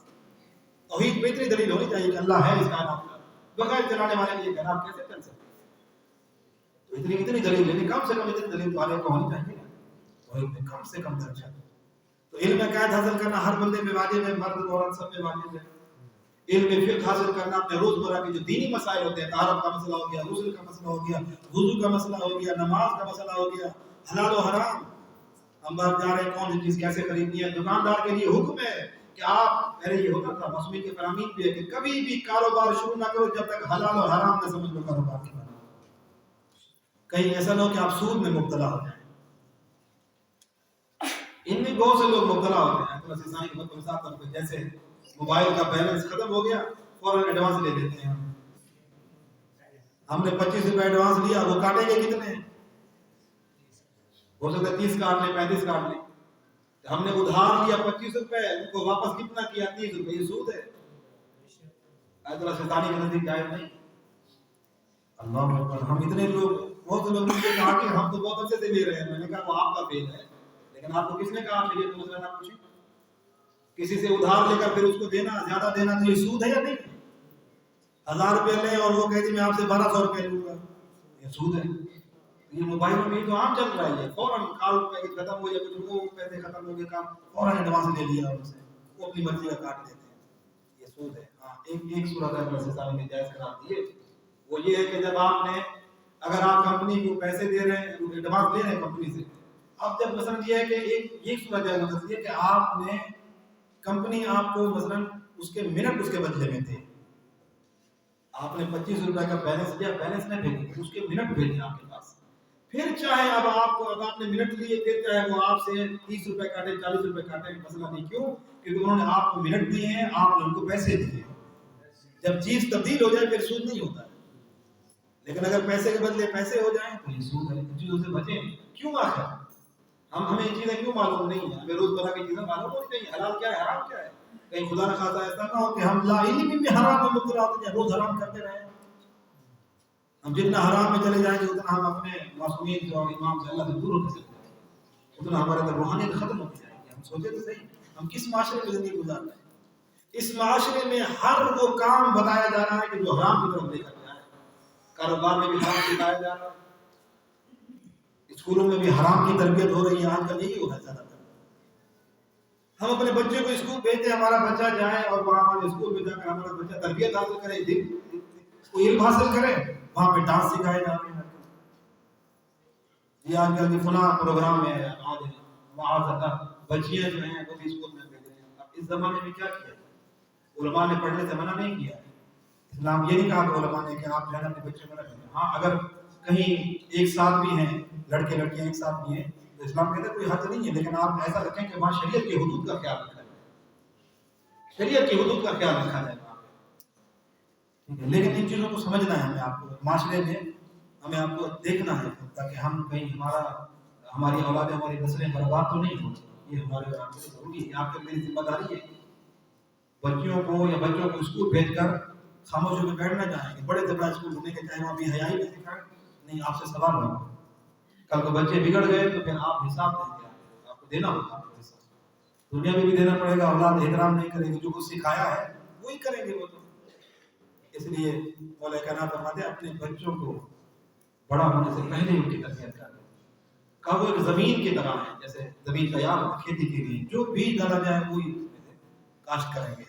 توحید پہ اتنی دلیل ہونی چاہیے کہ اللہ ہے اس کائنات کا، بغیر چلانے والے کی یہ کائنات کیسے چل سکتی ہے؟ تو اتنی دلیل لینی، کم سے کم اتنی دلیل والے کو ہونی چاہیے نا، توحید میں کم سے کم درجہ۔ تو علم عقائد حاصل کرنا ہر بندے پہ واجب ہے، مرد عورت سب پہ واجب ہے۔ علم فقہ حاصل کرنا اپنے روزمرہ کے جو دینی مسائل ہوتے ہیں، طہارت کا مسئلہ ہو گیا، غسل کا مسئلہ ہو گیا، وضو کا مسئلہ ہو گیا، نماز کا مسئلہ ہو گیا، حلال و حرام، ہم باہر جا رہے ہیں کون سی چیز کیسے خریدنی ہے، دکاندار کے لیے حکم ہے کہ آپ، پہلے یہ ہوتا تھا مسلم کے فرامین بھی ہے کہ کبھی بھی کاروبار شروع نہ کرو جب تک حلال و حرام نہ سمجھ لو کاروبار کے بارے میں، کہیں ایسا نہ ہو کہ آپ سود میں مبتلا ہو جائیں۔ ان میں بہت سے لوگ مبتلا ہوتے ہیں، تو اسائی کے مطلب صاحب طور پہ جیسے موبائل کا بیلنس ختم ہو گیا فوراً ایڈوانس لے لیتے ہیں، ہم نے 25 روپے ایڈوانس لیا، وہ کاٹیں گے کتنے؟ ہو سکتا ہے 30 کاٹ لیں، 35 کاٹ لیں۔ ہم نے ادھار لیا 25 روپے، ان کو واپس کتنا کیا؟ 30 روپے، یہ سود ہے۔ شیطانی کے نزدیک جائز نہیں۔ اللہ اکبر، ہم اتنے لوگ، بہت سے لوگ نے کہا کہ ہم تو بہت اچھے سے لے رہے ہیں، میں نے کہا وہ آپ کا فیل ہے، لیکن آپ کو کس نے کہا آپ لیے؟ تو مسئلہ نہ پوچھیں، کسی سے ادھار لے کر پھر اس کو دینا، زیادہ دینا، تو یہ سود ہے یا نہیں؟ 1000 روپے لیں اور وہ کہتے ہیں میں آپ سے 1200 روپے لوں گا، یہ سود ہے۔ یہ موبائل میں بھی تو عام چل رہا ہے، فوراً کال پیکج ختم ہو جائے، کچھ وہ پیسے ختم ہو گئے، کام فوراً ایڈوانس لے لیا ان سے، وہ اپنی مرضی کا کاٹ دیتے ہیں، یہ سود ہے۔ ہاں ایک صورت ہے اپنے سامنے میں جائز قرار دیے، وہ یہ ہے کہ جب آپ نے، اگر آپ کمپنی کو پیسے دے رہے ہیں، ایڈوانس لے رہے ہیں کمپنی سے، اب جب مثلا یہ ہے کہ ایک صورت ہے مطلب یہ کہ آپ نے، کمپنی آپ کو مثلا اس کے منٹ اس کے بدلے میں تھے، آپ نے 25 روپے کا بیلنس لیا، بیلنس نہ بھیجے، اس کے منٹ بھیجے آپ کے پاس، پھر چاہے اب آپ کو، اب آپ نے منٹ لیے، پھر چاہے وہ آپ سے 30 روپے کاٹے، 40 روپے کاٹے، مسئلہ نہیں، کیوں؟ کیونکہ انہوں نے آپ کو منٹ دیے ہیں، آپ نے ان کو پیسے دیے ہیں۔ جب چیز تبدیل ہو جائے پھر سود نہیں ہوتا ہے، لیکن اگر پیسے کے بدلے پیسے ہو جائیں تو یہ سود ہے۔ ان چیزوں سے بچیں، کیوں آخر ہمیں یہ چیزیں کیوں معلوم نہیں ہیں؟ ہمیں روزمرہ کی چیزیں معلوم ہونی چاہیے، حلال کیا ہے، حرام کیا ہے، کہیں خدا نہ خاصا ایسا نہ ہو کہ ہم لا علم میں حرام میں مبتلا ہوتے ہیں، روز حرام کرتے رہیں۔ ہم جتنا حرام میں چلے جائیں گے اتنا ہم اپنے معصومیت اور ایمان سے، اللہ سے دور ہوتے چلے جائیں گے، اتنا ہمارے اندر روحانیت ختم ہوتی جائے گی۔ ہم سوچے تو صحیح، ہم کس معاشرے میں زندگی گزار رہے ہیں؟ اس معاشرے میں ہر وہ کام بتایا جا رہا ہے کہ جو حرام کی طرف لے کر جائے، کاروبار میں بھی حرام سکھایا جا رہا ہے، اسکولوں میں بھی حرام کی تربیت ہو رہی ہے، آج کل یہی ہو رہا ہے زیادہ تر۔ ہم اپنے بچے کو اسکول بھیجتے ہیں، ہمارا بچہ جائے اور وہاں ہمارے اسکول میں جا کر ہمارا بچہ تربیت حاصل کرے، علم حاصل کرے، وہاں پہ ڈانس سکھائے جا رہے ہیں۔ یہ آج کل کی فلاں پروگرام میں ہے، وہاں بچیاں جو ہیں وہ بھی اسکول میں بھیج رہے ہیں۔ اب اس زمانے میں کیا کیا؟ علماء نے پڑھنے سے منع نہیں کیا ہے، اسلام یہ نہیں کہا کہ علماء نے کہ آپ جو ہے نا اپنے بچے کو نہ بھیجیں۔ ہاں اگر کہیں ایک ساتھ بھی ہیں، لڑکے لڑکیاں ایک ساتھ بھی ہیں، تو اسلام کہتا ہے کوئی حرج نہیں ہے، لیکن آپ ایسا رکھیں کہ وہاں شریعت کے حدود کا خیال رکھا جائے، شریعت کے حدود کا خیال رکھا جائے وہاں پہ۔ لیکن ان چیزوں کو سمجھنا ہے ہمیں، آپ کو معاشرے میں ہمیں آپ کو دیکھنا ہے تاکہ ہم کہیں ہماری اولاد، ہماری نسلیں برباد تو نہیں ہو۔ یہ ہمارے لیے ضروری ہے، آپ کی میری ذمہ داری ہے۔ بچیوں کو یا بچوں کو اسکول بھیج کر خاموش ہو کے بیٹھ نہ جائیں گے، بڑے سے بڑا اسکول ہونے کے چاہے وہاں بھی حیائی میں سکھائیں، نہیں آپ سے سوال ہوگا، کل کو بچے بگڑ گئے تو پھر آپ حساب دیں گے، آپ کو دینا ہوگا، آپ کو حساب دنیا میں بھی دینا پڑے گا۔ اولاد احترام نہیں کرے گی، جو کچھ سکھایا ہے وہی کریں گے وہ تو۔ اس لیے مولا کائنات فرماتے ہیں اپنے بچوں کو بڑا ہونے سے پہلے ان کی تربیت کریں، کہ وہ ایک زمین کی طرح ہے، جیسے زمین تیار ہو کھیتی کے لیے، جو بیج ڈالا جائے وہی کاشت کریں گے۔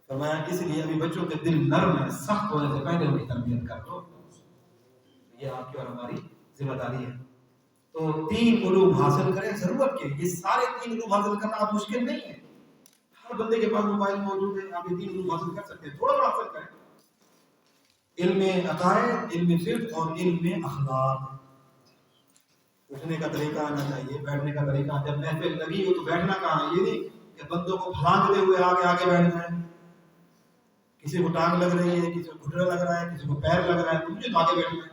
فرمایا اس لیے ابھی بچوں کے دل نرم ہے، سخت ہونے سے پہلے ان کی تربیت کر دو، یہ آپ کی اور ہماری ذمہ داری ہے۔ تو 3 علوم حاصل کریں ضرورت کے، یہ سارے 3 علوم حاصل کرنا آپ مشکل نہیں ہے، ہر بندے کے پاس موبائل موجود ہے، آپ یہ 3 علوم حاصل کر سکتے ہیں، تھوڑا بڑا حاصل کریں۔ علم عقائد، علم فقہ اور علم اخلاق۔ اٹھنے کا طریقہ آنا چاہیے، بیٹھنے کا طریقہ، جب محفل لگی ہو تو بیٹھنا کہاں ہے، یہ نہیں کہ بندوں کو پھلانگتے ہوئے آگے آگے بیٹھ جائیں، کسی کو ٹانگ لگ رہی ہے، کسی کو گھٹنا لگ رہا ہے، کسی کو پیر لگ رہا ہے، تو مجھے تو آگے بیٹھنا ہے،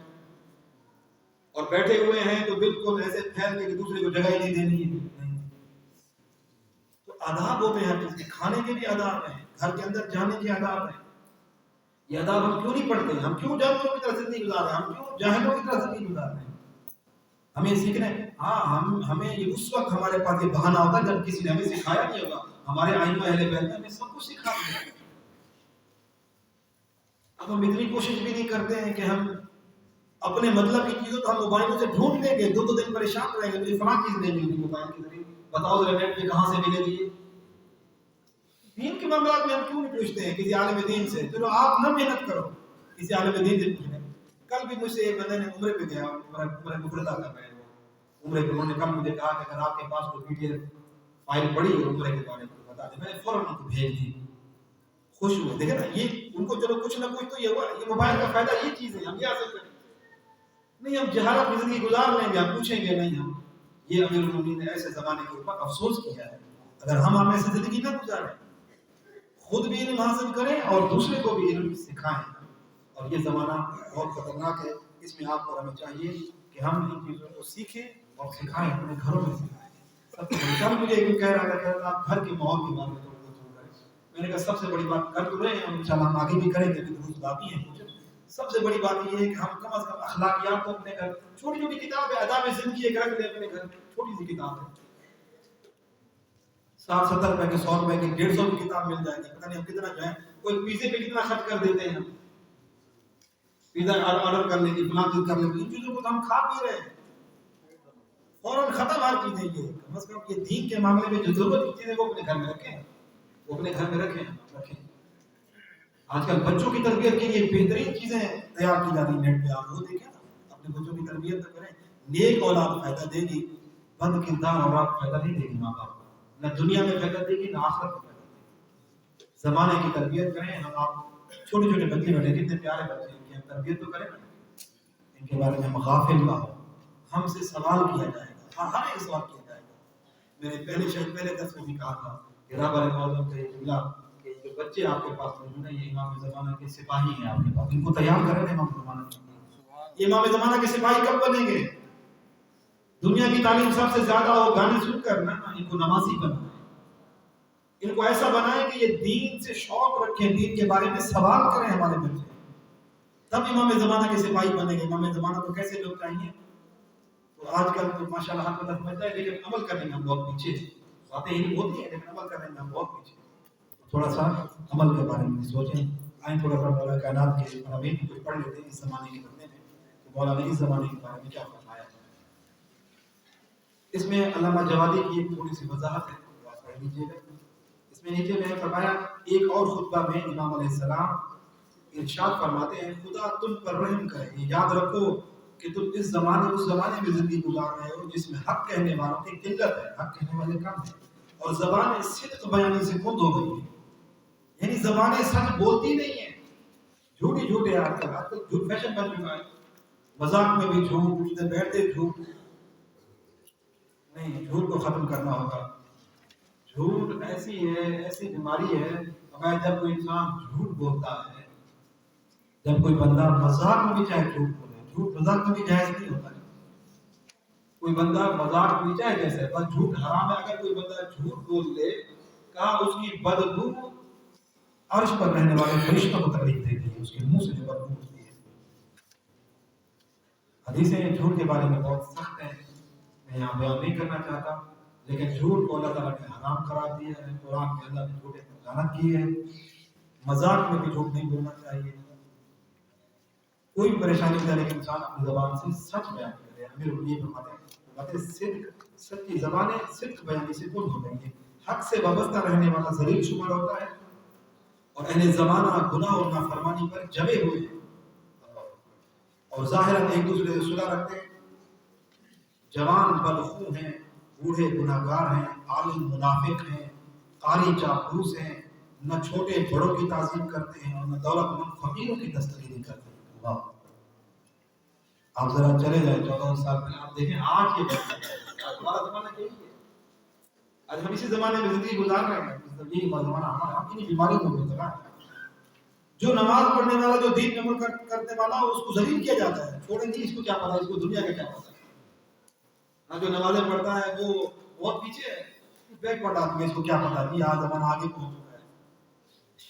اور بیٹھے ہوئے ہیں تو بالکل ایسے پھیل کے کہ دوسرے کو جگہ ہی نہیں دینی ہے۔ تو آداب ہوتے ہیں ہر چیز کے، کھانے کے بھی آداب ہیں، گھر کے اندر جانے کے آداب ہیں. یہ آداب ہم کیوں نہیں پڑھتے ہیں؟ ہم کیوں جانوروں کی طرح زندگی گزار رہے ہیں؟ ہم کیوں جاہلوں کی طرح زندگی گزار رہے ہیں؟ ہمیں سیکھنا ہے. ہاں ہمیں یہ اس وقت ہمارے پاس یہ بہانہ ہوتا ہے جب کسی نے ہمیں سکھایا نہیں ہوگا. ہمارے ائمہ اہل بیت نے ہمیں سب کچھ سکھا دیا. اب ہم اتنی کوشش بھی نہیں کرتے ہیں کہ ہم اپنے مطلب کی چیزوں تو ہم موبائلوں سے ڈھونڈ لیں گے, 2 دن پریشان رہیں گے, مجھے فلاں چیز نہیں مل رہی موبائل کے ذریعے, بتاؤ ذرا نیٹ پہ کہاں سے ملے گی. دین کے معاملات میں ہم کیوں نہیں پوچھتے ہیں کسی عالم دین سے؟ چلو آپ نہ محنت کرو, کسی عالم دین سے پوچھ لیں. کل بھی مجھ سے ایک بندے نے عمرے پہ گیا, عمرہ مفردہ کر رہے ہیں عمرے پہ. انہوں نے کل مجھے کہا کہ اگر آپ کے پاس کوئی PDF فائل پڑی ہے عمرے کے بارے میں بتا دیں. میں نے فوراً ان کو بھیج دی. خوش ہوئے. دیکھیں نا, یہ ان کو چلو کچھ نہ کچھ تو یہ ہوا. یہ موبائل کا فائدہ یہ چیز ہے, ہم یہ حاصل کریں. نہیں ہم جہالت کی زندگی گزار لیں گے, ہم پوچھیں گے نہیں. ہم یہ امیر المومنین نے ایسے زمانے کے اوپر افسوس کیا ہے. اگر ہم ایسی زندگی نہ گزاریں, خود بھی علم حاصل کریں اور دوسرے کو بھی علم سکھائیں. اور یہ زمانہ بہت خطرناک ہے. اس میں آپ اور ہمیں چاہیے کہ ہم ان چیزوں کو سیکھیں اور سکھائیں, اپنے گھروں میں سکھائیں. سب سے کل مجھے ایک کہہ رہا تھا کہ آپ گھر کے ماحول کے بارے میں تھوڑا کریں. میں نے کہا سب سے بڑی بات کر تو رہے ہیں, انشاءاللہ ہم آگے بھی کریں گے, دروس باقی ہیں. سب سے بڑی بات یہ ہے کہ ہم کم از کم اخلاقیات کو اپنے گھر, چھوٹی چھوٹی کتاب ہے, آداب زندگی ایک رکھ لیں اپنے گھر. چھوٹی سی کتاب ہے, 60-70 روپے کی, 100 روپے کی, 150 کی کتاب مل جائے گی. پتہ نہیں ہم کتنا جو ہے, کوئی پیزے پہ کتنا خرچ کر دیتے ہیں. ہم پیزا آرڈر کر لیں گے, فلاں چیز کر لیں گے. ان چیزوں کو تو ہم کھا پی رہے ہیں, فوراً ختم ہر چیزیں. یہ کم از کم یہ دین کے معاملے میں جو ضرورت کی چیزیں وہ اپنے گھر میں رکھیں, وہ اپنے گھر میں رکھیں. آج کل بچوں کی تربیت کے لیے بہترین چیزیں تیار کی جاتی ہیں نیٹ پہ. آپ وہ دیکھیں نا, اپنے بچوں کی تربیت تو کریں. نیک اولاد فائدہ دے گی, بد کردار اولاد فائدہ نہیں دے گی. ماں باپ نہ دنیا میں فائدہ دے گی نہ آخرت میں فائدہ دے گی. زمانے کی تربیت کریں. ہم آپ چھوٹے چھوٹے بچے بیٹھے, کتنے پیارے بچے, ان کی ہم تربیت تو کریں, ان کے بارے میں ہم غافل نہ ہو. ہم سے سوال کیا جائے گا, ہر ایک سوال کیا جائے گا. میں نے پہلے درس میں بھی کہا تھا کہ رب علیہ وسلم کا یہ جملہ کہ جو بچے آپ کے پاس موجود ہیں یہ امام زمانہ کے سپاہی ہیں آپ کے پاس, ان کو تیار کر رہے ہیں امام زمانہ کے. یہ امام زمانہ کے سپاہی کب بنیں گے؟ دنیا کی تعلیم سب سے زیادہ ہو گانے سن کر نا, ان کو نمازی بنائیں. ان کو ایسا بنائیں کہ یہ دین سے شوق رکھیں, دین کے بارے میں سوال کریں ہمارے بچے, تب امام زمانہ کے سپاہی بنیں گے. امام زمانہ کو کیسے لوگ چاہیے؟ تو آج کل تو ماشاءاللہ ہر بندہ سمجھتا ہے, لیکن عمل کرنے میں ہم بہت پیچھے ہیں. باتیں علم ہوتی ہیں لیکن عمل کرنے میں ہم بہت پیچھے ہیں. تھوڑا سا عمل کے بارے میں سوچیں. آئیں تھوڑا سا مولا کائنات کے فرامین کو پڑھ لیتے ہیں اس زمانے کے بندے میں کہ مولا نے اس زمانے کے بارے میں کیا فرمایا. اس میں علامہ جوادی کی ایک تھوڑی سی وضاحت ہے, آپ پڑھ لیجیے گا. اس میں نیچے میں فرمایا, ایک اور خطبہ میں امام علیہ السلام ارشاد فرماتے ہیں, خدا تم پر رحم کرے, یہ یاد رکھو کہ تم اس زمانے میں زندگی گزار رہے ہو جس میں حق کہنے والوں کی قلت ہے, حق کہنے والے کم ہیں, اور زبانیں صدق بیانی سے بند ہو گئی ہیں. یعنی زبانیں سچ بولتی نہیں ہیں, جھوٹے آج کل جھوٹ فیشن بن چکا ہے. مذاق میں بھی جھوٹ, اٹھتے بیٹھتے جھوٹ. نہیں, جھوٹ کو ختم کرنا ہوگا. جھوٹ ایسی بیماری ہے. اگر جب کوئی انسان جھوٹ بولتا ہے, جب کوئی بندہ مذاق میں بھی چاہے جھوٹ بولے, جھوٹ مذاق میں بھی جائز نہیں ہوتا ہے. کوئی بندہ مذاق میں چاہے جیسے, بس جھوٹ حرام ہے. اگر کوئی بندہ جھوٹ بول دے, کہا اس کی بدبو عرش پر رہنے والے فرشتوں کو تکلیف دیتی ہے, اس کے منہ سے جو بدبو اٹھتی ہے. حدیثیں جھوٹ کے بارے میں بہت سخت ہیں, میں یہاں بیان نہیں کرنا چاہتا, لیکن جھوٹ کو اللہ تعالیٰ نے حرام قرار دیا ہے. قرآن میں اللہ نے جھوٹے پر لعنت کی ہے. مذاق میں بھی جھوٹ نہیں بولنا چاہیے. کوئی پریشانی ہوتا ہے لیکن انسان اپنی زبان سے سچ بیان کرے. امیر یہ فرماتے ہیں صدق, سچی زبانیں صدق بیانی سے بند ہو گئی ہیں. حق سے وابستہ رہنے والا ذلیل شمار ہوتا ہے, اور اہل زمانہ گناہ اور نافرمانی پر جمے ہوئے ہیں, اور ظاہراً ایک دوسرے سے صلح رکھتے ہیں. جوان بدخو ہیں, بوڑھے گناہ گار ہیں, عالم منافق ہیں, قاری چاپلوس ہیں, نہ چھوٹے بڑوں کی تعظیم کرتے ہیں اور نہ دولت مند فقیروں کی دستگیری کرتے ہیں. اللہ, آپ ذرا چلے جائیں 14 سال پہلے, آپ دیکھیں آج کے ہمارا زمانہ یہی ہے. آج ہم اسی زمانے میں زندگی گزار رہے ہیں. یہ زمانہ ہمارا, ہم انہیں بیماریوں میں مبتلا ہیں. جو نماز پڑھنے والا, جو دین عمل کرنے والا, اس کو ذلیل کیا جاتا ہے. چھوڑیں گے, اس کو کیا پتا, اس کو دنیا کا کیا پتا. جو نمازیں پڑھتا ہے وہ بہت پیچھے ہے, بیک ورڈ آدمی, اس کو کیا پتا. یہ آج زمانہ آگے پہنچ چکا ہے.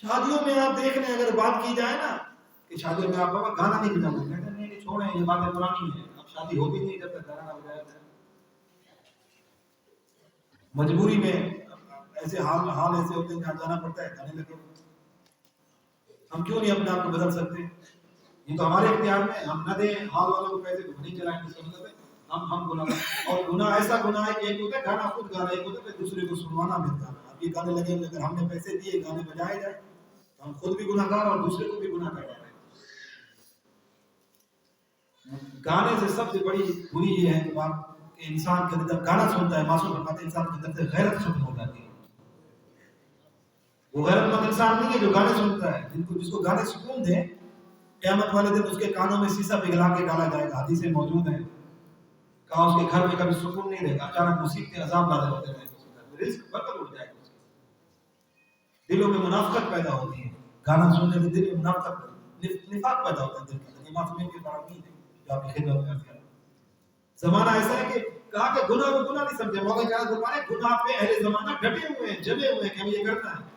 شادیوں میں آپ دیکھ رہے ہیں اگر بات کی جائے نا کہ شادیوں میں آپ بابا گانا نہیں بجانا، کہتے ہیں نہیں چھوڑیں یہ باتیں پرانی ہیں، اب شادی ہوتی نہیں جب تک گانا نہ بجایا جائے۔ مجبوری میں ایسے حال ایسے ہوتے ہیں جہاں جانا پڑتا ہے گانے لگے۔ ہم کیوں نہیں اپنے آپ کو بدل سکتے؟ یہ تو ہمارے اختیار میں، ہم نہ دیں حال والوں کو پیسے تو نہیں چلائیں گے، مطلب ہے ہم گناہ، اور گناہ ایسا گناہ ہے کہ ایک ہوتا ہے گانا خود گانا، ایک ہوتا ہے دوسرے کو سنوانا بھی گانا۔ اب یہ گانے لگے ہوئے اگر ہم نے پیسے دیے گانے بجائے جائے تو ہم خود بھی گناہ گار اور دوسرے کو بھی گناہ کر رہے ہیں۔ گانے سے سب سے بڑی بری یہ ہے کہ انسان کے اندر گانا سنتا ہے، معصوم فرماتے ہیں انسان کے اندر سے غیرت ختم ہو جاتی ہے۔ وہ غیرت مند انسان نہیں ہے جو گانے سنتا ہے، جس کو گانے سکون دیں، قیامت والے دن اس کے کانوں میں سیسا پگھلا کے ڈالا جائے گا، حدیثیں موجود ہیں، کہا اس کے گھر میں کبھی سکون نہیں رہے گا، اچانک مصیبتیں عذاب نازل ہوتے رہے گا، رزق برکت اٹھ جائے گا، دلوں میں منافقت پیدا ہوتی ہے، گانا سننے سے دل میں منافقت نفاق پیدا ہوتا ہے دل کے اندر، یہ معصومیت کی بات نہیں ہے جو آپ کی خدمت کرتے ہیں۔ زمانہ ایسا ہے کہ کہا کہ گناہ کو گناہ نہیں سمجھے، موقع کیا فرمایا گناہ پہ اہل زمانہ ڈٹے ہوئے ہیں، جمے ہوئے ہیں کہ ہمیں یہ کرنا ہے۔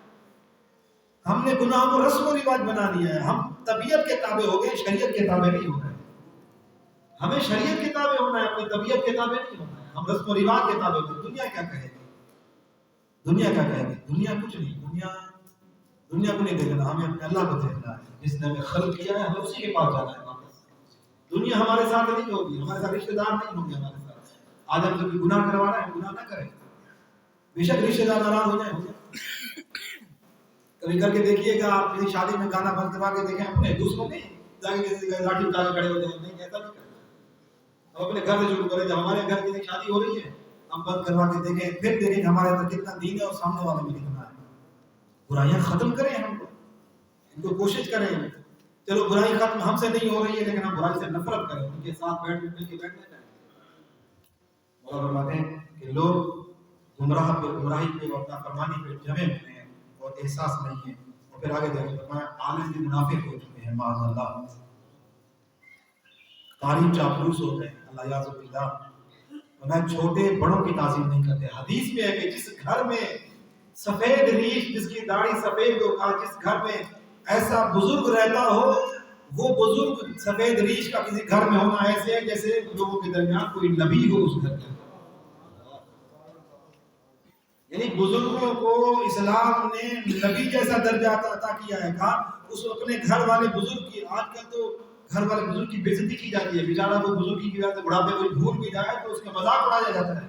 ہم نے گناہ کو رسم و رواج بنا لیا ہے، ہم طبیعت کے تابع ہو گئے، شریعت کے تابع نہیں ہو گئے۔ ہمیں شریعت کے تابع ہونا ہے، اپنی طبیعت کے تابع نہیں ہونا ہے، ہم رسم و رواج کے تابع ہوتے ہیں۔ دنیا کیا کہے گی؟ دنیا کیا کہے گی؟ دنیا کچھ نہیں، دنیا کو نہیں دیکھنا، ہمیں اپنے اللہ کو دیکھنا ہے جس نے ہمیں خلق کیا ہے، ہمیں اسی کے پاس جانا ہے واپس۔ دنیا ہمارے ساتھ نہیں ہوگی، ہمارے ساتھ رشتہ دار نہیں ہوں گے ہمارے ساتھ۔ آج ہم جو گناہ کروا رہے ہیں گناہ نہ کریں، بے شک رشتہ دار ناراض ہو جائیں۔ کبھی کر کے دیکھیے گا آپ کسی شادی میں گانا بند کروا کے دیکھیں، اپنے دوسروں نہیں جا کے کسی کا لاٹھی اٹھا کے کھڑے ہو جائیں، نہیں ایسا نہیں کرنا۔ ہم اپنے گھر سے شروع کریں، جب ہمارے گھر کی شادی ہو رہی ہے ہم بند کروا کے دیکھیں، پھر دیکھیں کہ ہمارے اندر کتنا دین ہے اور سامنے والے میں کتنا ہے۔ برائیاں ختم کریں، ہم کو ان کو کوشش کریں، چلو برائی ختم ہم سے نہیں ہو رہی ہے لیکن ہم برائی سے نفرت کریں، ان کے ساتھ بیٹھ مل کے بیٹھنا چاہیے۔ مولا فرماتے ہیں کہ لوگ گمراہی پہ اور نافرمانی پہ جمے ہوئے ہیں اور احساس نہیں ہے۔ اور پھر آگے دیکھیں فرمایا عالم بھی منافق ہو چکے ہیں، معاذ اللہ، قاری چاپلوس ہو گئے، اللہ یعذ باللہ۔ فرمایا چھوٹے بڑوں کی تعظیم نہیں کرتے۔ حدیث میں ہے کہ جس گھر میں سفید ریش، جس کی داڑھی سفید ہو، جس گھر میں ایسا بزرگ رہتا ہو، وہ بزرگ سفید ریش کا کسی گھر میں ہونا ایسے ہے جیسے لوگوں کے درمیان کوئی نبی ہو اس گھر کے۔ یعنی بزرگوں کو اسلام نے نبی جیسا درجہ عطا کیا ہے، کہا اس اپنے گھر والے بزرگ کی، آج کل تو گھر والے بزرگ کی بے عزتی کی جاتی ہے، بیچارہ وہ بزرگی کی وجہ سے بڑھاپے کو بھول بھی جائے تو اس کا مذاق اڑایا جاتا ہے۔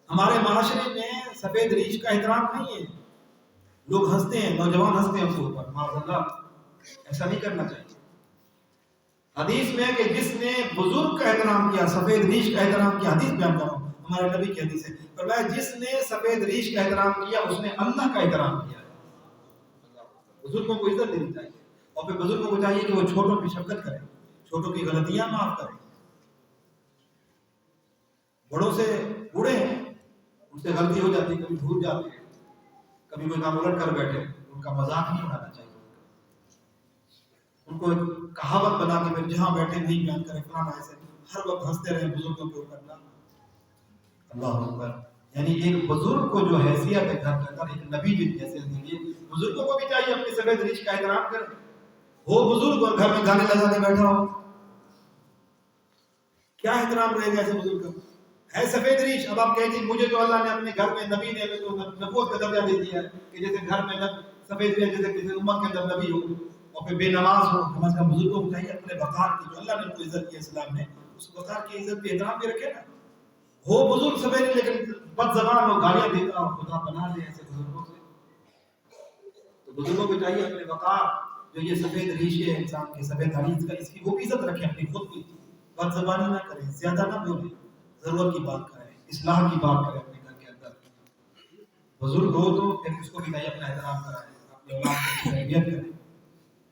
ہمارے معاشرے میں سفید ریش کا احترام نہیں ہے، لوگ ہنستے ہیں، نوجوان ہنستے ہیں اس کے اوپر، معاذ اللہ، ایسا نہیں کرنا چاہیے۔ حدیث میں کہ جس نے بزرگ کا احترام کیا، سفید ریش کا احترام کیا، حدیث بیان کر رہا ہوں، ہمارے نبی کی حدیث ہے، فرمایا جس نے سفید ریش کا احترام کیا اس نے اللہ کا احترام کیا۔ بزرگوں کو عزت دینی چاہیے، اور پھر بزرگوں کو چاہیے کہ وہ چھوٹوں کی شفقت کریں، چھوٹوں کی غلطیاں معاف کریں۔ بڑوں سے بوڑھے ہیں، ان سے غلطی ہو جاتی ہے، کبھی بھول جاتے ہیں، کبھی کوئی کام الٹ کر بیٹھے، ان کا مذاق نہیں اڑانا چاہیے، ان کو ایک کہاوت بنا کے پھر جہاں بیٹھے نہیں بیان کریں فلانا ایسے، ہر وقت ہنستے رہے بزرگوں کے اوپر۔ اللہ اکبر، یعنی ایک بزرگ کو جو حیثیت ہے گھر کے اندر، ایک نبی جیسے دیجیے، بزرگوں کو بھی چاہیے اپنی سفید ریش کا احترام کریں۔ وہ بزرگ اور گھر میں گانے لگا کے بیٹھا ہو، کیا احترام رہے گا ایسے بزرگ کا؟ ہے سفید ریش، اب آپ کہیں گے مجھے تو اللہ نے اپنے گھر میں نبی نے تو نبوت کا درجہ دے دیا ہے کہ جیسے گھر میں سفید ریش جیسے کسی امت کے اندر نبی ہو، اور پھر بے نماز ہو، کم از کم بزرگوں کو چاہیے اپنے وقار کی، جو اللہ نے ان کو عزت کی اسلام نے، اس وقار کی عزت کی احترام بھی رکھے نا۔ وہ بزرگ سفید لیکن بد زبان ہو، گالیاں دیتا ہو، خدا بنا لے ایسے بزرگوں سے۔ تو بزرگوں کو چاہیے اپنے وقار، جو یہ سفید ریش ہے انسان کے، سفید حدیث کا، اس کی وہ بھی عزت رکھیں اپنی خود کی، بد زبانی نہ کریں، زیادہ نہ بولیں، ضرورت کی بات کریں، اصلاح کی بات کریں اپنے گھر کے اندر۔ بزرگ ہو تو پھر اس کو بھی چاہیے اپنا احترام کرائیں، اپنے اولاد کی تربیت کریں۔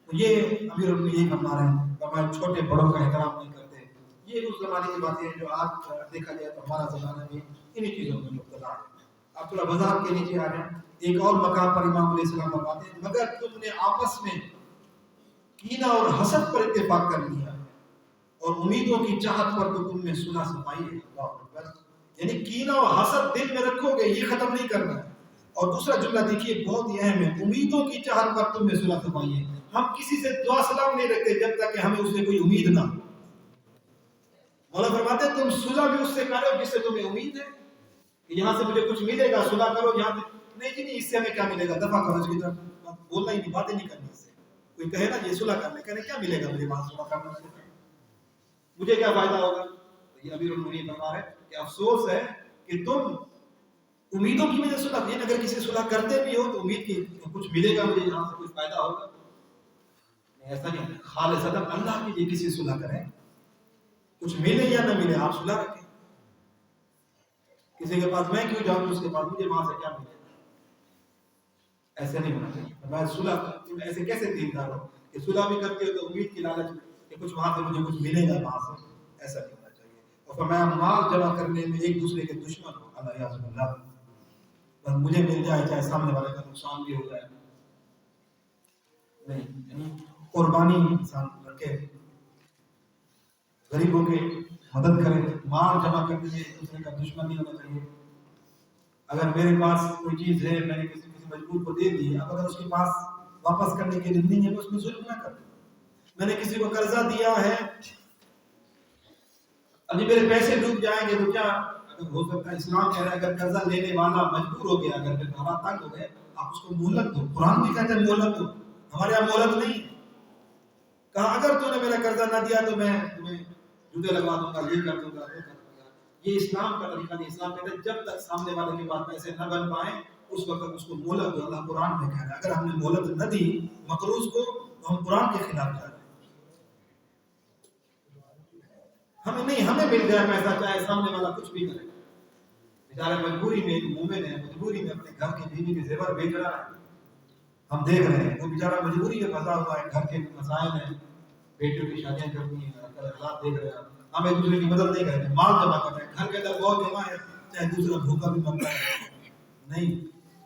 تو یہ امیر المؤمنین فرما رہے ہیں، ہمارے چھوٹے بڑوں کا احترام نہیں کرتے۔ یہ اس زمانے کی باتیں ہیں جو آج دیکھا جائے تو ہمارا زمانہ بھی انہی چیزوں میں مبتلا ہے۔ آپ تھوڑا وضاحت کے نیچے آ جائیں، ایک اور مقام پر امام علیہ السلام فرماتے ہیں مگر تم نے آپس میں کینہ اور حسد پر اتفاق کر لیا اور امیدوں کی چاہت پر تو تم نے صلح صفائی ہے۔ اللہ اکبر، یعنی کینہ اور حسد دل میں رکھو گے، یہ ختم نہیں کرنا ہے۔ اور دوسرا جملہ دیکھیے بہت ہی اہم ہے، امیدوں کی چاہت پر تم میں صلح فرمائیے. ہم کسی سے دعا سلام نہیں رکھتے جب تک کہ ہمیں اس سے کوئی امید نہ ہو. مولا فرماتے ہیں تم صلح بھی اس سے کرو جس سے تمہیں امید ہے کہ یہاں سے مجھے کچھ ملے گا، صلح کرو. یہاں نہیں جی نہیں، اس سے ہمیں کیا ملے گا، دفع کرو اس کی طرف، بولنا ہی نہیں، باتیں نہیں کرنی. اس سے کوئی کہے نا یہ صلح کرنے، کہنے کیا ملے گا مجھے وہاں صلح کرنے سے، مجھے کیا فائدہ ہوگا. یہ امیر المومنین فرما رہے ہیں کہ افسوس ہے کہ تم امیدوں کی وجہ سے صلح، یہ اگر کسی صلح کرتے بھی ہو تو امید کی کچھ ملے گا مجھے، یہاں سے کچھ فائدہ ہوگا. ایسا نہیں، خالصتا اللہ کے لیے کسی صلح کریں، کچھ ملے یا نہ ملے آپ صلح رکھیں. کسی کے پاس میں کیوں جاؤں اس کے پاس، مجھے وہاں سے کیا ملے گا، ایسے نہیں ہونا چاہیے. میں صلح، تم ایسے کیسے دیندار ہو کہ صلح بھی کرتے ہو تو امید کی لالچ کہ کچھ وہاں سے مجھے کچھ ملے گا وہاں سے، ایسا نہیں ہونا چاہیے. اور فرمایا مال جمع کرنے میں ایک دوسرے کے دشمن ہو، اللہ یعصم اللہ، بس مجھے مل جائے چاہے سامنے والے کا نقصان بھی ہو جائے. نہیں، یعنی قربانی انسان رکھے، غریبوں کی مدد کرے. مال جمع کرنے میں ایک دوسرے کا دشمن نہیں ہونا چاہیے. اگر میرے پاس کوئی چیز ہے، میں نے کسی مجبور کو دے دی، اب اگر اس کے پاس واپس کرنے کے لیے نہیں ہے تو اس میں ظلم نہ کرے. میں نے کسی کو قرضہ دیا ہے، ابھی میرے پیسے ڈوب جائیں گے تو کیا، اگر ہو سکتا ہے اسلام کہہ رہا ہے اگر قرضہ لینے والا مجبور ہو گیا، اگر پھر حالات تنگ ہو گئے، آپ اس کو مہلت دو. قرآن بھی کہتا ہے مہلت دو، ہمارے یہاں مہلت نہیں ہے. کہا اگر تو نے میرا قرضہ نہ دیا تو میں تمہیں جوتے لگوا دوں گا، یہ کر دوں گا، وہ کر دوں گا. یہ اسلام کا طریقہ نہیں. اسلام کہتا ہے جب تک سامنے والے کے پاس پیسے نہ بن پائیں اس وقت اس کو مہلت دو. اللہ قرآن میں کہہ رہا ہے اگر ہم نے مہلت نہ دی مقروض کو تو ہم قرآن کے خلاف جا رہے ہیں. ہمیں نہیں، ہمیں مل جائے پیسہ چاہے سامنے والا کچھ بھی کرے. بیچارہ مجبوری میں، مومن ہے مجبوری میں اپنے گھر کی بیوی کے زیور بیچ رہا ہے، ہم دیکھ رہے ہیں. وہ بیچارہ مجبوری میں پھنسا ہوا ہے، گھر کے مسائل ہیں، بیٹیوں کی شادیاں کرنی ہیں، حالات دیکھ رہے ہیں. ہم ایک دوسرے کی مدد نہیں کرتے، مال جمع کر رہے ہیں، گھر کے اندر بہت جمع ہے چاہے دوسرا بھوکا بھی مرتا ہے. نہیں.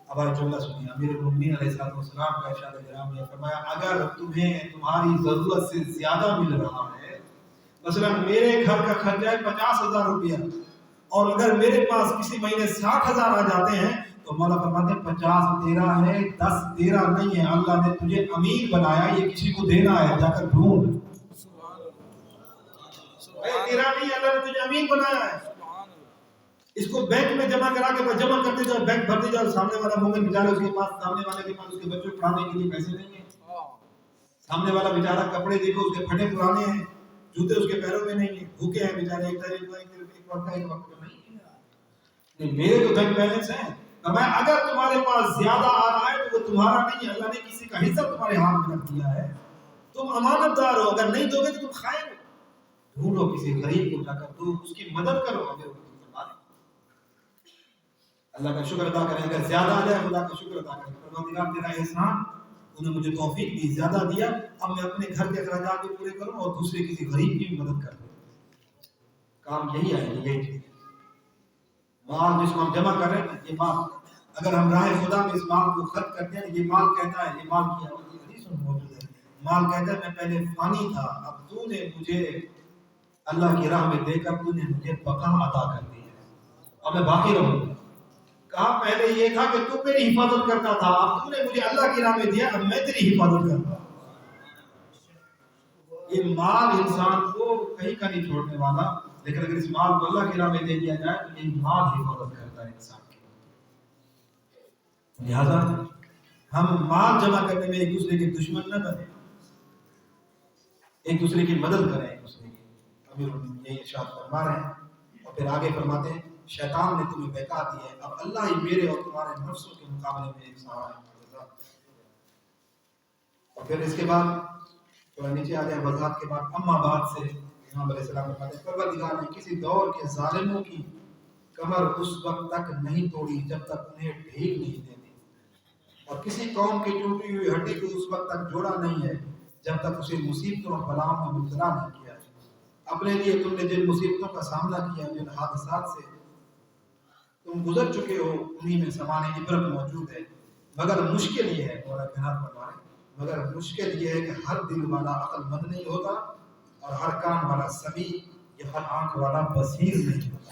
اب آج جملہ سنیے، امیر المومنین علیہ السلام کا ارشاد گرامی ہے، فرمایا اگر تمہیں تمہاری ضرورت سے زیادہ مل رہا ہے، مثلا میرے گھر کا خرچہ ہے 50,000 روپیہ اور اگر میرے پاس کسی مہینے 60,000 آ جاتے ہیں تو مولا فرماتے ہیں 50 تیرا ہے، 10 تیرا نہیں ہے. اللہ نے تجھے امین بنایا، یہ کسی کو دینا ہے، جا کر ڈھونڈ. تیرا نہیں، اللہ نے تجھے امین بنایا ہے. اس کو بینک میں جمع کرا کے جمع کرتے جاؤ، بینک بھرتے جاؤ. سامنے والا مومن بیچارہ اس کے پاس، سامنے والے کے پاس اس کے بچوں کو پڑھانے کے لیے پیسے نہیں ہیں. سامنے والا بیچارہ کپڑے دیکھو اس کے پھٹے پرانے ہیں، جوتے اس کے پیروں میں نہیں ہیں، بھوکے ہیں بیچارے، ایک وقت کا ایک وقت کا نہیں. میرے تو بینک بیلنس ہیں. میں اگر تمہارے پاس زیادہ آ رہا ہے تو وہ تمہارا نہیں ہے، اللہ نے کسی کا حصہ تمہارے ہاتھ میں رکھ دیا ہے. تم امانت دار ہو، اگر نہیں دو گے تو تم خائن ہو. ڈھونڈو کسی غریب کو، جا کر دو، اس کی مدد کرو. اللہ کا شکر ادا کریں، اگر زیادہ آ جائے خدا کا شکر ادا کریں. پروردگار تیرا احسان، انہوں نے مجھے توفیق دی، زیادہ دیا، اب میں اپنے گھر کے اخراجات بھی پورے کروں اور دوسرے کسی غریب کی بھی مدد کروں. کام یہی آئے گی، یہی چیز. مال جس کو ہم جمع کر رہے ہیں، یہ مال اگر ہم راہ خدا میں اس مال کو خرچ کرتے ہیں، یہ مال کہتا ہے، یہ مال کی حدیث میں موجود ہے، مال کہتا ہے میں پہلے فانی تھا، اب تو نے مجھے اللہ کی راہ میں دے کر تو نے مجھے بقا عطا کر دی ہے، اب میں باقی رہوں گا. کہا پہلے یہ تھا کہ تو میری حفاظت کرتا تھا، اب تو نے مجھے اللہ کی راہ میں دیا، اب میں تیری حفاظت کرتا ہوں. یہ مال انسان کو کہیں کا نہیں چھوڑنے والا، لیکن اگر اس مال کو اللہ کی راہ میں دے دیا جائے تو یہ مال حفاظت کرتا ہے انسان کی. لہذا ہم مال جمع کرنے میں ایک دوسرے کے دشمن نہ بنے، ایک دوسرے کی مدد کریں. ایک دوسرے کی امیر یہی ارشاد فرما رہے ہیں. اور پھر آگے فرماتے ہیں شیطان نے تمہیں بہکا دی ہے، اب اللہ ہی میرے اور تمہارے نفسوں کے مقابلے میں ایک سہارا ہے. اور پھر اس کے بعد تھوڑا نیچے آ جائے، وضاحت کے بعد اما بعد سے امام علیہ السلام فرماتے ہیں پروردگار نے کسی دور کے ظالموں کی کمر اس وقت تک نہیں توڑی جب تک انہیں ڈھیل نہیں دے دی، اور کسی قوم کی ٹوٹی ہوئی ہڈی کو اس وقت تک جوڑا نہیں ہے جب تک اسے مصیبتوں اور بلاؤں میں مبتلا نہیں کیا. اپنے لیے تم نے جن مصیبتوں کا سامنا کیا، جن حادثات سے تم گزر چکے ہو، انہی میں سمانے عبرت موجود ہے. مگر مشکل یہ ہے، مولا کائنات فرمائے، مگر مشکل یہ ہے کہ ہر دل والا عقل مند نہیں ہوتا اور ہر کان والا سمیع یا ہر آنکھ والا بصیر نہیں ہوتا.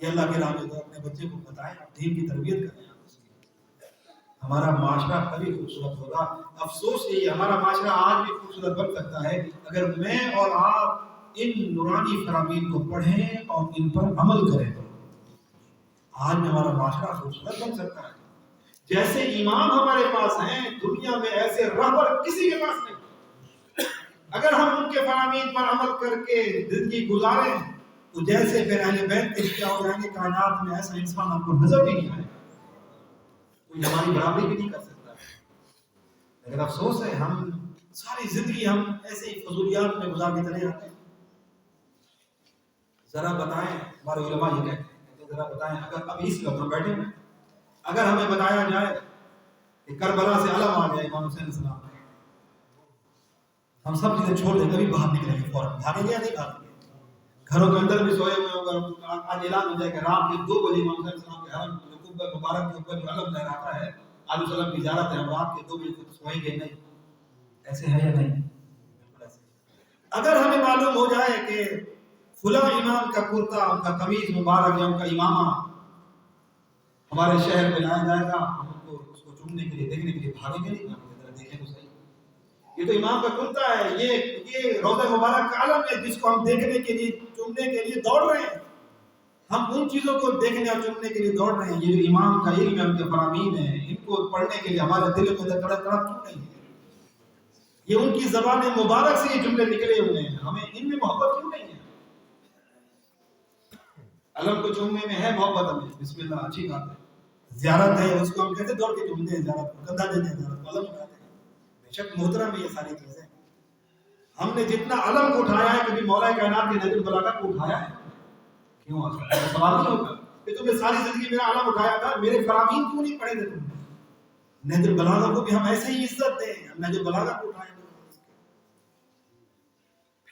یہ اللہ کے راہ میں تو اپنے بچے کو بتائیں، دین کی تربیت کریں آپ اس کی، ہمارا معاشرہ کبھی خوبصورت ہوگا۔ افسوس یہ ہمارا معاشرہ آج بھی خوبصورت بن سکتا ہے اگر میں اور آپ ان نورانی فرامین کو پڑھیں اور ان پر عمل کریں تو آج میں ہمارا معاشرہ خوبصورت بن سکتا ہے۔ جیسے امام ہمارے پاس ہیں دنیا میں ایسے رہبر کسی کے پاس نہیں، اگر ہم ان کے فرامین پر عمل کر کے زندگی گزاریں تو جیسے پھر اہل بیت کے کیا ہو جائیں گے، کائنات میں ایسا انسان آپ کو نظر بھی نہیں آئے، کوئی ہماری برابری بھی نہیں کر سکتا۔ لیکن افسوس ہے ہم ساری زندگی ہم ایسے ہی فضولیات میں گزار کے چلے جاتے ہیں۔ ذرا بتائیں، ہمارے علماء یہ کہتے ہیں کہ ذرا بتائیں اگر اب اس وقت ہم بیٹھے ہیں، اگر ہمیں بتایا جائے کہ کربلا سے علم آ گیا امام حسین علیہ السلام، ہم سب چیزیں چھوڑ دیں، کبھی باہر نکلیں گے، فوراً بھاگیں گے یا نہیں بھاگیں گے؟ گھروں کے اندر بھی سوئے ہوئے ہوں گے، آج اعلان ہو جائے کہ رات کے 2 بجے امام حسین علیہ السلام کے حرم قبہ مبارک کے اوپر جو علم لہراتا ہے، علیہ السلام کی زیارت ہے، ہم رات کے 2 بجے تک سوئیں گے نہیں؟ ایسے ہے یا نہیں؟ بالکل ایسے۔ اگر ہمیں معلوم ہو جائے کہ فلاں امام کا کرتا، ان کا قمیض مبارک یا ان کا امامہ ہمارے شہر میں لایا جائے گا، ہم ان کو اس کو چومنے کے لیے دیکھنے کے لیے بھاگیں گے نہیں بھاگیں گے؟ ذرا دیکھیں تو صحیح، یہ تو امام کا کرتا ہے، یہ روضہ مبارک کا علم ہے جس کو ہم دیکھنے کے لیے چومنے کے لیے دوڑ رہے ہیں، ہم ان چیزوں کو دیکھنے اور چومنے کے لیے دوڑ رہے ہیں۔ یہ جو امام کا علم ہے، ان کے فرامین ہیں، ان کو پڑھنے کے لیے ہمارے دل میں تڑپ کیوں نہیں ہے؟ یہ ان کی زبان مبارک سے یہ جملے نکلے ہوئے ہیں، ہمیں ان میں محبت کیوں نہیں ہے؟ علم کو چومنے میں ہے محبت، ہمیں بسم اللہ اچھی بات ہے، زیارت ہے اس کو ہم کہتے دوڑ کے چومتے ہیں، زیارت کو کندھا دیتے ہیں، زیارت کو علم اٹھاتے ہیں، بے شک محترم ہے یہ ساری چیزیں۔ ہم نے جتنا علم کو اٹھایا ہے کبھی مولا کائنات کے نہج البلاغہ کو اٹھایا ہے؟ کیوں آتا ہے سوال نہیں ہوگا کہ تم نے ساری زندگی میرا علم اٹھایا تھا، میرے فرامین کیوں نہیں پڑھے تھے تم نے؟ نہج البلاغہ کو بھی ہم ایسے ہی عزت دیں، ہم نہج البلاغہ کو اٹھائیں گے۔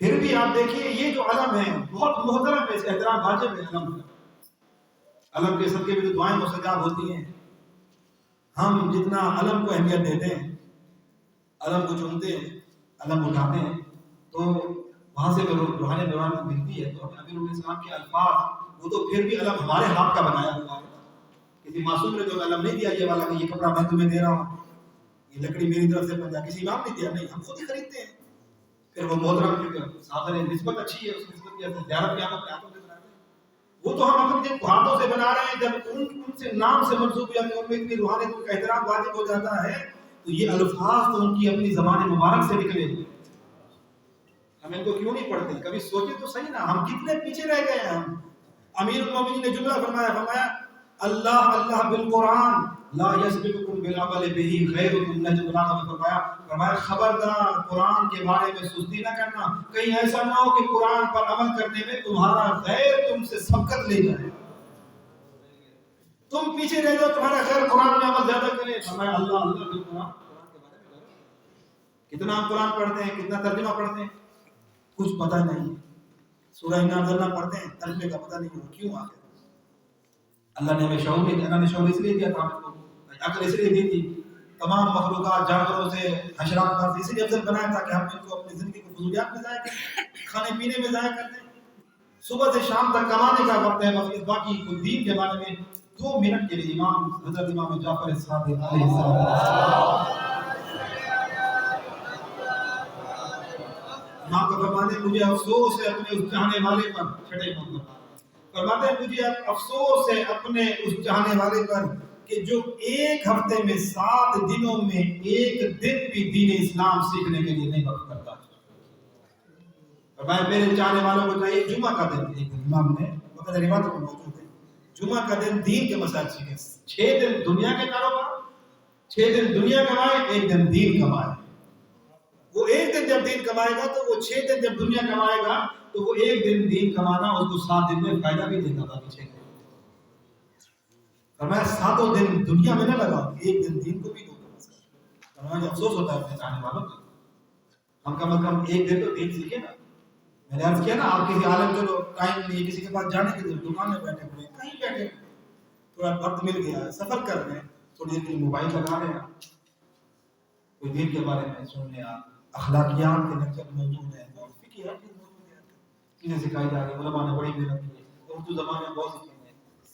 پھر بھی آپ دیکھیے یہ جو علم ہے بہت محترم ہے، اس کا احترام واجب ہے علم کا۔ علم کے صدقے میں جو دعائیں مستجاب ہوتی ہیں، ہم جتنا علم کو اہمیت دیتے ہیں، علم کو چنتے ہیں، علم اٹھاتے ہیں، تو وہاں سے روحانی نورانی ملتی ہے۔ تو ہمیں امیر الاسلام کے الفاظ وہ تو پھر بھی علم ہمارے ہاتھ کا بنایا ہوا ہے، کسی معصوم نے تو علم نہیں دیا یہ والا کہ یہ کپڑا میں تمہیں دے رہا ہوں، یہ لکڑی میری طرف سے بن جا، کسی امام نے دیا نہیں، ہم خود ہی خریدتے ہیں۔ پھر وہ محترم کیونکہ صاحب نے نسبت اچھی ہے، اس نسبت کی زیارت بھی ہم اپنے ہاتھوں سے بناتے ہیں، وہ تو ہم اپنے ہاتھوں سے بنا رہے ہیں۔ جب ان سے نام سے منسوب یا ان میں اتنی روحانیت کا احترام واجب ہو جاتا ہے تو یہ الفاظ تو ان کی اپنی زبان مبارک سے نکلے، ہم ان کو کیوں نہیں پڑھتے؟ کبھی سوچے تو صحیح نا، ہم کتنے پیچھے رہ گئے ہیں۔ ہم امیر المومنین نے جملہ فرمایا اللہ اللہ بالقرآن لا یسبقکم بالعمل بہ غیرکم، نہج البلاغہ میں فرمایا خبردار قرآن کے بارے میں سستی نہ کرنا، کہیں ایسا نہ ہو کہ قرآن پر عمل کرنے میں تمہارا غیر تم سے سبقت لے جائے، تم پیچھے رہ جاؤ، تمہارا غیر قرآن میں عمل زیادہ کرے۔ فرمایا اللہ اللہ بالقرآن، قرآن کے بارے میں کتنا ہم قرآن پڑھتے ہیں، کتنا ترجمہ پڑھتے ہیں، کچھ پتہ نہیں۔ سورہ نازلہ پڑھتے ہیں، ترجمے کا پتہ نہیں ہو کیوں آ گیا۔ اللہ نے ہمیں شعور نہیں دیا، اللہ نے شعور اس لیے دیا تھا ہم کو، عقل اس لیے دی تھی، تمام مخلوقات جانوروں سے حشرات سے اس لیے افضل بنایا تھا کہ ہم ان کو اپنی زندگی کو فضولیات میں ضائع کریں، کھانے پینے میں ضائع کرتے ہیں۔ صبح سے شام تک کمانے کا وقت ہے، بس باقی کوئی دین کے بارے میں 2 منٹ کے لیے امام حضرت امام جعفر صادق علیہ السلام امام کا فرماتے ہیں مجھے افسوس ہے اپنے اس چاہنے والے پر، چھٹے امام فرماتے ہیں مجھے افسوس ہے اپنے اس چاہنے والے پر کہ جو ایک ہفتے میں 7 دنوں میں ایک دن بھی دین اسلام سیکھنے کے لیے نہیں وقت کرتا۔ فرمایا میرے چاہنے والوں کو چاہیے جمعہ کا دن، ایک دن امام نے وقت روایتوں میں موجود ہے، جمعہ کا دن دین کے مسائل سیکھیں۔ 6 دن دنیا کے کاروبار، 6 دن دنیا کمائے، 1 دن دین کمائے۔ وہ 1 دن جب دین کمائے گا تو وہ 6 دن جب دنیا کمائے گا تو وہ 1 دن دین کمانا اس کو 7 دن میں فائدہ بھی دے گا، باقی 6 دن۔ فرمایا 7 دن دنیا میں نہ لگاؤ، 1 دن دین کو بھی دو۔ فرمایا افسوس ہوتا ہے اپنے چاہنے والوں کا، ہم کم از کم 1 دن تو دین سیکھیں نا۔ میں نے عرض کیا نا، آپ کسی عالم چلو ٹائم نہیں کسی کے پاس جانے کے لیے، دکان میں بیٹھے ہوئے کہیں بیٹھے ہوئے، تھوڑا وقت مل گیا ہے، سفر کر رہے ہیں، تھوڑی دیر کے لیے موبائل لگا رہے ہیں، کوئی دین کے بارے میں سن لیں، آپ اخلاقیات کے لیکچر موجود ہیں، اور فقہ ہر چیز موجود ہے، چیزیں سکھائی جا رہی ہیں، علماء نے بڑی محنت کی ہے، اردو زبان میں بہت سی چیزیں ہیں،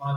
5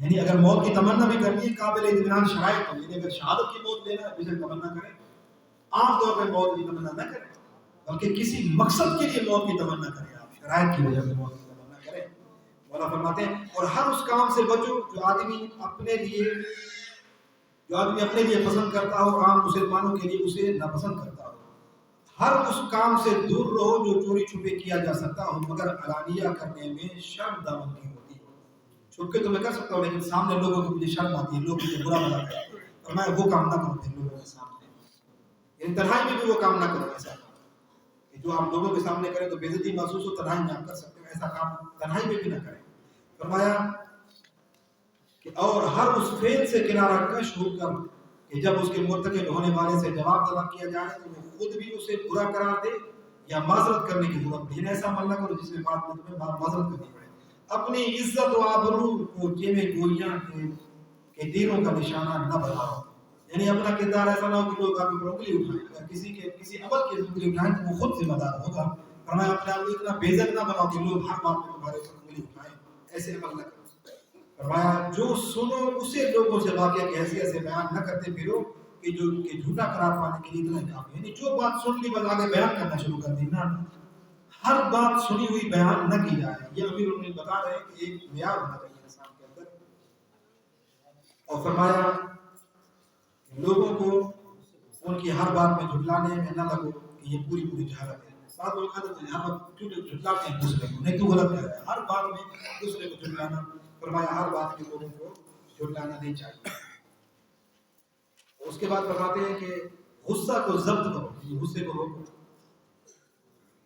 یعنی اگر موت کی تمنا بھی کرنی ہے قابل اطمینان شرائط ہو، یعنی اگر شہادت کی موت لینا ہے تو اسے تمنا کریں، عام طور پہ موت کی تمنا نہ کریں، بلکہ کسی مقصد کے لیے موت کی تمنا کریں، آپ شرائط کی وجہ سے موت کی تمنا کریں۔ مولا فرماتے ہیں اور ہر اس کام سے بچو جو آدمی اپنے لیے پسند کرتا ہو، عام مسلمانوں کے لیے اسے ناپسند کرتا ہو۔ ہر اس کام سے دور رہو جو چوری چھپے کیا جا سکتا ہو مگر علانیہ کرنے میں شرم دامن کی ہوتی ہے۔ چھپ کے تو میں کر سکتا ہوں لیکن سامنے لوگوں کو مجھے شرم آتی ہے، لوگ مجھے برا بلا کرتے ہیں، اور میں وہ کام نہ کروں پھر لوگوں کے سامنے، یعنی تنہائی میں بھی وہ کام نہ کروں۔ ایسا کام کہ جو آپ لوگوں کے سامنے کریں تو بے عزتی محسوس ہو، تنہائی میں آپ کر سکتے ہیں، ایسا کام تنہائی میں بھی نہ کریں۔ فرمایا کہ اور ہر اس فعل سے کنارہ کش ہو کر کہ جب اس کے مرتکب ہونے والے سے جواب طلب کیا جائے تو وہ خود بھی اسے برا قرار دے یا معذرت کرنے کی ضرورت نہیں، ایسا عمل نہ کرو جس میں بعد میں تمہیں معذرت کرنی پڑے۔ اپنی عزت و آبرو کو جیب گوئیاں کے تیروں کا نشانہ نہ بناؤ، یعنی اپنا کردار ایسا نہ ہو کہ لوگ آپ پر انگلی اٹھائیں، اگر کسی عمل کی انگلی اٹھائیں تو وہ خود ذمہ دار ہوگا۔ فرمایا اپنے آپ کو اتنا بے عزت نہ بناؤ کہ لوگ ہر بات میں تمہارے اوپر انگلی اٹھائیں، ایسے عمل نہ کرو۔ فرمایا جو سنو اسے لوگوں سے واقعہ کی حیثیت سے بیان نہ کرتے پھرو کہ جو کہ جھوٹا قرار پانے کے لیے اتنا ہی کافی ہے، یعنی جو بات سن لی بس آگے بیان کرنا شروع کر دی، نہ ہر بات سنی ہوئی بیان نہ کی جائے۔ یہ امیر المومنین بتا رہے ہیں کہ ایک معیار ہونا چاہیے انسان کے اندر۔ اور فرمایا لوگوں کو ان کی ہر بات میں جھٹلانے میں نہ لگو کہ یہ پوری جہالت ہے۔ بعض لوگ کہتے ہیں ہر وقت کیوں جھٹلاتے ہیں دوسرے کو، نہیں تو غلط کہہ رہا ہے، ہر بات میں دوسرے کو جھٹلانا۔ فرمایا ہر بات کے لوگوں کو جھٹلانا نہیں چاہیے۔ اس کے بعد فرماتے ہیں کہ غصہ کو ضبط کرو، یہ غصے کو روکو،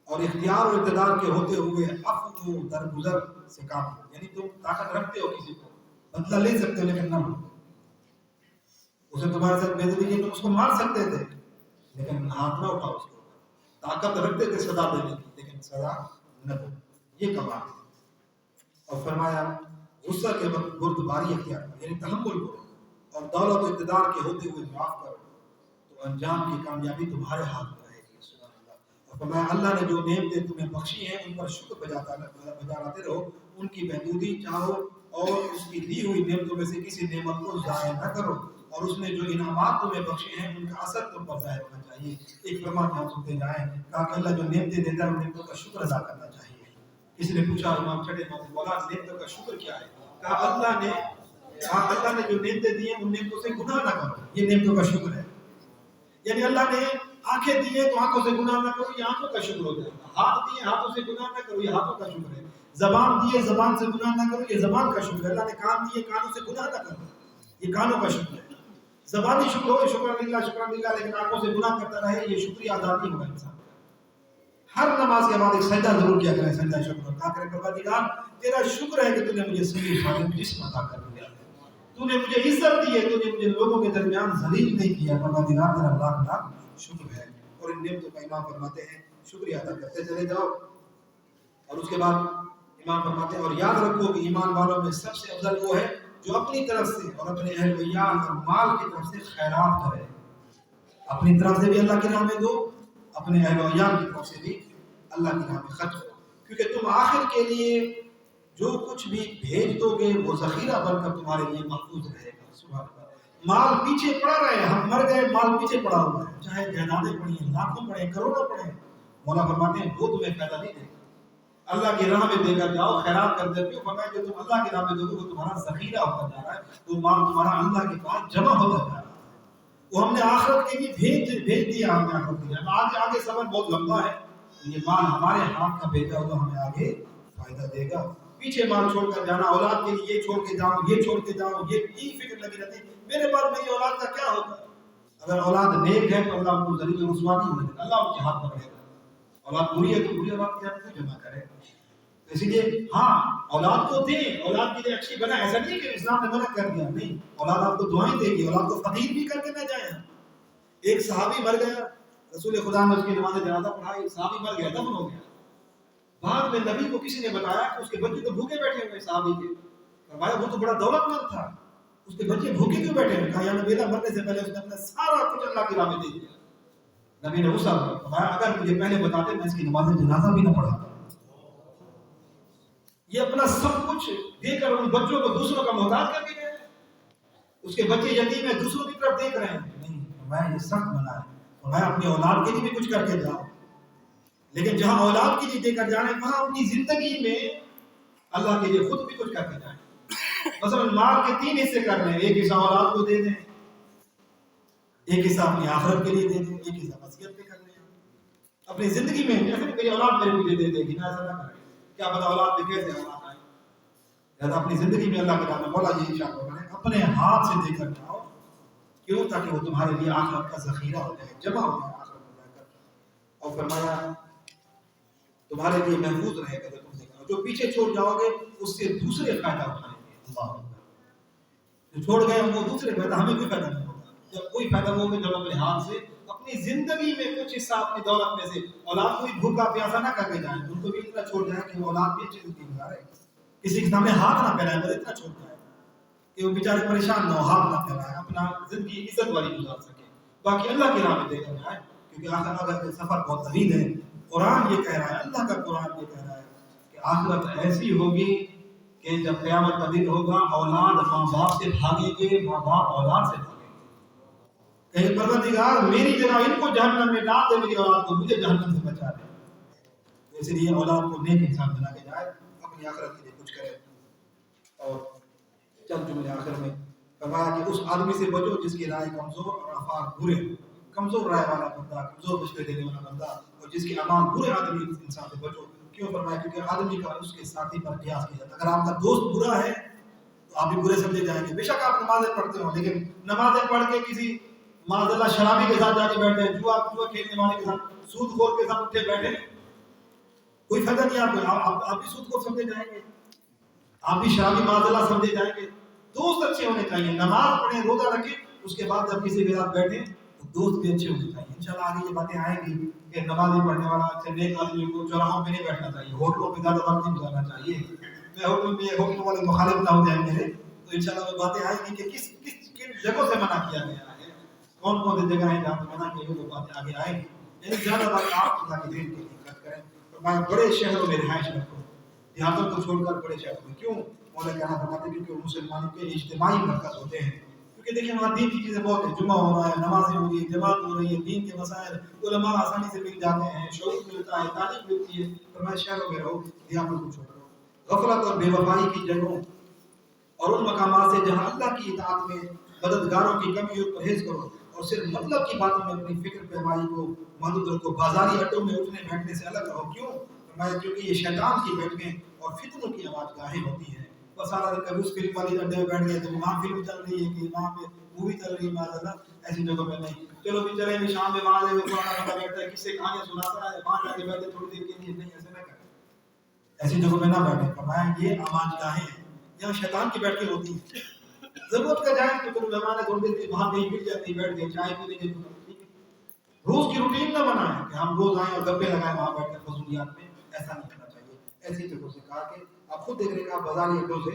اور اختیار و اقتدار کے ہوتے ہوئے عفو و درگزر سے کام لو، یعنی تم طاقت رکھتے ہو کسی کو بدلہ لے سکتے ہو لیکن نہ لو۔ اسے تمہارے ساتھ بے عزتی کی تم اس کو مار سکتے تھے لیکن ہاتھ نہ اٹھاؤ اس کے اوپر، طاقت رکھتے تھے سزا دینے کی لیکن سزا نہ دو، یہ کمال ہے۔ اور فرمایا غصہ کے وقت بردباری اختیار کرو، یعنی تحمل کرو، اور دولت و اقتدار کے ہوتے ہوئے معاف کرو تو انجام کی کامیابی تمہارے ہاتھ میں رہے گی۔ سبحان اللہ۔ اور فرمایا اللہ نے جو نعمتیں تمہیں بخشی ہیں ان پر شکر بجاتے رہو، ان کی محدودی چاہو اور اس کی دی ہوئی نعمتوں میں سے کسی نعمت کو ضائع نہ کرو، اور اس نے جو انعامات تمہیں بخشے ہیں ان کا اثر تم پر ظاہر ہونا چاہیے۔ ایک فرمان یہاں سنتے جائیں، کہا کہ اللہ جو نعمتیں دیتا ہے ان نعمتوں کا شکر ادا کرنا چاہیے۔ کسی نے پوچھا امام چھٹے مولا نعمتوں کا شکر کیا ہے؟ کہا اللہ نے جو نعمتیں دی ہیں ان نعمتوں سے گناہ نہ کرو، یہ نعمتوں کا شکر ہے۔ یعنی اللہ نے آنکھیں دی ہیں تو آنکھوں سے گناہ نہ کرو، یہ آنکھوں کا شکر ہوتا ہے۔ ہاتھ دیے ہاتھوں سے گناہ نہ کرو، یہ ہاتھوں کا شکر ہے۔ زبان دیے زبان سے گناہ نہ کرو، یہ زبان کا شکر ہے۔ اللہ نے کان دیے کانوں سے گناہ نہ کرو، یہ کانوں کا شکر ہے۔ زبانی شکر ہو شکر للہ، لیکن آنکھوں سے گناہ کرتا رہے، یہ شکریہ ادا نہیں ہوگا انسان۔ ہر نماز کے بعد ایک سجدہ ضرور کیا کرے، سجدہ شکر، کہا کرے پروردگار تیرا شکر ہے کہ تو نے مجھے صحیح سالم جسم عطا کر دیا، تو نے مجھے عزت دی ہے، تو نے مجھے لوگوں کے درمیان ذلیل نہیں کیا، پروردگار تیرا لاکھ لاکھ شکر ہے۔ اور ان نعمتوں کا امام فرماتے ہیں شکریہ ادا کرتے چلے جاؤ۔ اور اس کے بعد امام فرماتے ہیں اور یاد رکھو کہ ایمان والوں میں سب سے افضل وہ ہے جو اپنی طرف سے اور اپنے اہل و عیال اور مال کی طرف سے خیرات کرے، اپنی طرف سے بھی اللہ کی راہ میں دو، اپنے اہل و عیال کی طرف سے بھی اللہ کی راہ میں خرچ کرو، کیونکہ تم آخر کے لیے جو کچھ بھی بھیج دو گے وہ ذخیرہ بن کر تمہارے لیے محفوظ رہے گا۔ سبحان اللہ۔ مال پیچھے پڑا رہے، ہم مر گئے مال پیچھے پڑا ہوا ہے، چاہے جائیدادیں پڑی ہیں، لاکھوں پڑے ہیں، کروڑوں پڑے ہیں، مولا فرماتے ہیں وہ تمہیں فائدہ نہیں دے گا۔ اللہ کی راہ میں دے کر جاؤ، خیرات کر دیتے ہو، فرمایا جو تم اللہ کی راہ میں دو گے وہ تمہارا ذخیرہ ہوتا جا رہا ہے، وہ مال تمہارا اللہ کے پاس جمع ہوتا جا رہا ہے، وہ ہم نے آخرت کے لیے بھیج دیا، ہم نے آخرت دیا۔ آگے سفر بہت لمبا ہے، یہ مال ہمارے ہاتھ کا بھیجا ہوا ہمیں آگے فائدہ دے گا۔ پیچھے مال چھوڑ کر جانا، اولاد کے لیے یہ چھوڑ کے جاؤ، یہ چھوڑ کے جاؤ، یہ فکر لگی رہتی میرے بعد میری اولاد کا کیا ہوگا۔ اگر اولاد نیک ہے تو اللہ ان کو ذلیل و رسوا نہیں ہونے دیتا، اللہ ان کے ہاتھ پکڑے گا۔ اولاد بری ہے تو بری اولاد کے ہاتھ کیوں جمع کرے؟ اسی لیے ہاں اولاد کو دیں، اولاد کے لیے اچھی بنا، ایسا نہیں کہ اسلام نے منع کر دیا، نہیں، اولاد آپ کو دعائیں دے گی، اولاد کو فقیر بھی کر کے نہ جائیں۔ ایک صحابی مر گیا، رسول خدا نے اس کی نماز جنازہ پڑھائی، صحابی مر گیا، دفن ہو گیا، بعد میں نبی کو کسی نے بتایا کہ اس کے بچے تو بھوکے بیٹھے ہوئے صحابی کے، فرمایا وہ تو بڑا دولت مند تھا، اس کے بچے بھوکے کیوں بیٹھے ہیں؟ کہا یا نبی اللہ مرنے سے پہلے اس نے اپنا سارا کچھ اللہ کی راہ میں دے دیا۔ نبی نے غصہ ہوا، فرمایا اگر مجھے پہلے بتاتے میں اس کی نماز جنازہ بھی نہ پڑھاتا۔ یہ اپنا سب کچھ دے کر ان بچوں کو دوسروں کا محتاج کر کے گئے. اس کے بچے یتیم ہیں, دوسروں کی طرف دیکھ رہے ہیں. نہیں, میں یہ سخت منع ہے. اور میں اپنی اولاد کے لیے بھی کچھ کر کے جاؤں, لیکن جہاں اولاد کے لیے دے کر جانا ہے وہاں اپنی زندگی میں اللہ کے لیے خود بھی کچھ کر کے جائیں. مثلا مال کے 3 حصے کر لیں, ایک حصہ اولاد کو دے دیں, ایک حصہ اپنی آخرت کے لیے دے دیں, ایک حصہ وصیت پہ کر لیں. اپنی زندگی میں ایسے نہیں کہ اولاد میرے کو دے دے گی نا, ایسا نہ کریں. کیا پتا اولاد پہ کیسے اولاد آئے. لہٰذا اپنی زندگی میں اللہ کے نام میں مولا یہ انشاءاللہ کریں, اپنے ہاتھ سے دے کر جاؤ. کیوں؟ تاکہ وہ تمہارے لیے آخرت کا ذخیرہ ہو جائے, جمع ہو جائے آخرت میں جا کر. اور فرمایا تمہارے لیے محفوظ رہے گا تم دے کر. جو پیچھے چھوڑ جاؤ گے اس سے دوسرے فائدہ اٹھائیں گے. اللہ جو چھوڑ گئے وہ دوسرے فائدہ, ہمیں کوئی فائدہ نہیں ہوگا. جب کوئی فائدہ ہوگا جب اپنے ہاتھ سے اپنی زندگی میں کچھ حصہ اپنی دولت میں سے اولاد کو بھی بھوکا پیاسا نہ کر کے جائیں, ان کو بھی اتنا چھوڑ جائیں کہ وہ اولاد بھی اچھی زندگی گزارے. کسی کے سامنے ہاتھ نہ پھیلائے, بس اتنا چھوڑ جائے کہ وہ بیچارے پریشان نہ ہو, ہاتھ نہ پھیلائے, اپنا زندگی عزت والی گزار سکے. باقی اللہ کی راہ میں دے کر جائے, کیونکہ اگر سفر بہت طویل ہے. قرآن یہ کہہ رہا ہے, اللہ کا قرآن یہ کہہ رہا ہے کہ آخرت ایسی ہوگی کہ جب قیامت کا دن ہوگا اولاد ماں باپ سے بھاگیں گے, ماں باپ اولاد سے بھاگیں گے. کہیں پروردگار میری جگہ ان کو جہنم میں ڈال دے, میری اولاد کو مجھے جہنم سے بچا دے. اس لیے اولاد کو نیک انسان بنا کے جائے, اپنی آخرت کے لیے کچھ کرے. اور چند جملے آخر میں فرمایا کہ اس آدمی سے بچو جس کی رائے کمزور اور افعال برے. کمزور رائے والا بندہ, کمزور مشورے دینے والا بندہ, اور جس کے اعمال برے آدمی انسان سے بچو. کیوں؟ فرمایا کیونکہ آدمی کا اس کے ساتھی پر قیاس کیا جاتا ہے. اگر آپ کا دوست برا ہے تو آپ بھی برے سمجھے جائیں گے. بے شک آپ نمازیں پڑھتے ہو, لیکن نمازیں پڑھ کے کسی معاذ اللہ شرابی کے ساتھ جا کے بیٹھے, جوا کھیلنے والے کے ساتھ, سود خور کے ساتھ اٹھے بیٹھے, کوئی فائدہ نہیں آپ کو. آپ بھی سود خور سمجھے جائیں گے, آپ بھی شرابی معاذ اللہ سمجھے جائیں گے. دوست اچھے ہونے چاہیے, نماز پڑھیں, روزہ رکھیں, اس کے بعد جب کسی کے ساتھ بیٹھیں تو دوست بھی اچھے ہونے چاہیے. انشاءاللہ آگے یہ باتیں آئیں گی کہ نمازیں پڑھنے والا اچھے نیک آدمی کو چوراہوں پہ نہیں بیٹھنا چاہیے, ہوٹلوں پہ زیادہ وقت نہیں گزارنا چاہیے. میں ہوٹلوں والے مخالف نہ ہو جائیں میرے, تو انشاءاللہ وہ باتیں آئیں گی کہ کس کن جگہوں سے منع کیا گیا ہے, کون کون سی جگہ ہیں جہاں منع کیے گئے, وہ باتیں آگے آئیں گی. یعنی زیادہ بات آپ خدا کے دین کے لیے خرچ کریں. فرمایا بڑے شہروں میں رہائش رکھو, دیہاتوں کو چھوڑ کر بڑے شہروں میں. کیوں؟ مولا کہنا فرماتے ہیں کیونکہ مسلمانوں کے اجتماعی مرکز ہوتے ہیں. کیونکہ دیکھیں وہاں دین کی چیزیں بہت ہیں, جمعہ ہو رہا ہے, نمازیں ہو رہی ہیں, جماعت ہو رہی ہے, دین کے مسائل, علماء آسانی سے مل جاتے ہیں, شعور ملتا ہے, تعلیم ملتی ہے. فرمایا شہروں میں رہو, دیہاتوں کو چھوڑ دو. غفلت اور بے وفائی کی جگہوں اور ان مقامات سے جہاں اللہ کی اطاعت میں مددگاروں کی کمی اور پرہیز کرو, اور صرف مطلب کی باتوں میں اپنی فکر پیمائی کو محدود رکھو. بازاری اڈوں میں اٹھنے بیٹھنے سے الگ رہو. کیوں؟ فرمایا کیونکہ یہ شیطان کی بیٹھیں اور فتنوں کی آواز گاہیں ہوتی ہیں. بس سارا کبھی اس فلم والی اڈے میں بیٹھ گئے تو وہاں فلم چل رہی ہے, کہ وہاں پہ مووی چل رہی ہے, معاذ ایسی جگہوں پہ نہیں. چلو بھی چلیں گے شام میں, وہاں پرانا بندہ بیٹھتا ہے, کس سے کہانیاں سناتا ہے, وہاں جا کے بیٹھے تھوڑی دیر کے لیے. نہیں, ایسے نہ کریں, ایسی جگہوں پہ نہ بیٹھے. فرمایا یہ آواز گاہیں ہیں جہاں شیطان کی بیٹھیں ہوتی ہیں. ضرورت کا جائیں تو چلو مہمان ہے تھوڑی دیر وہاں کہیں مل جاتی, بیٹھ گئے, چائے پی لیں گے. روز کی روٹین نہ بنائیں کہ ہم روز آئیں اور گپے لگائیں وہاں بیٹھ کر فضولیات میں. ایسا نہیں کرنا چاہیے. ایسی جگہوں سے کہا کہ آپ خود دیکھ رہے کہ آپ بازاری اڈوں سے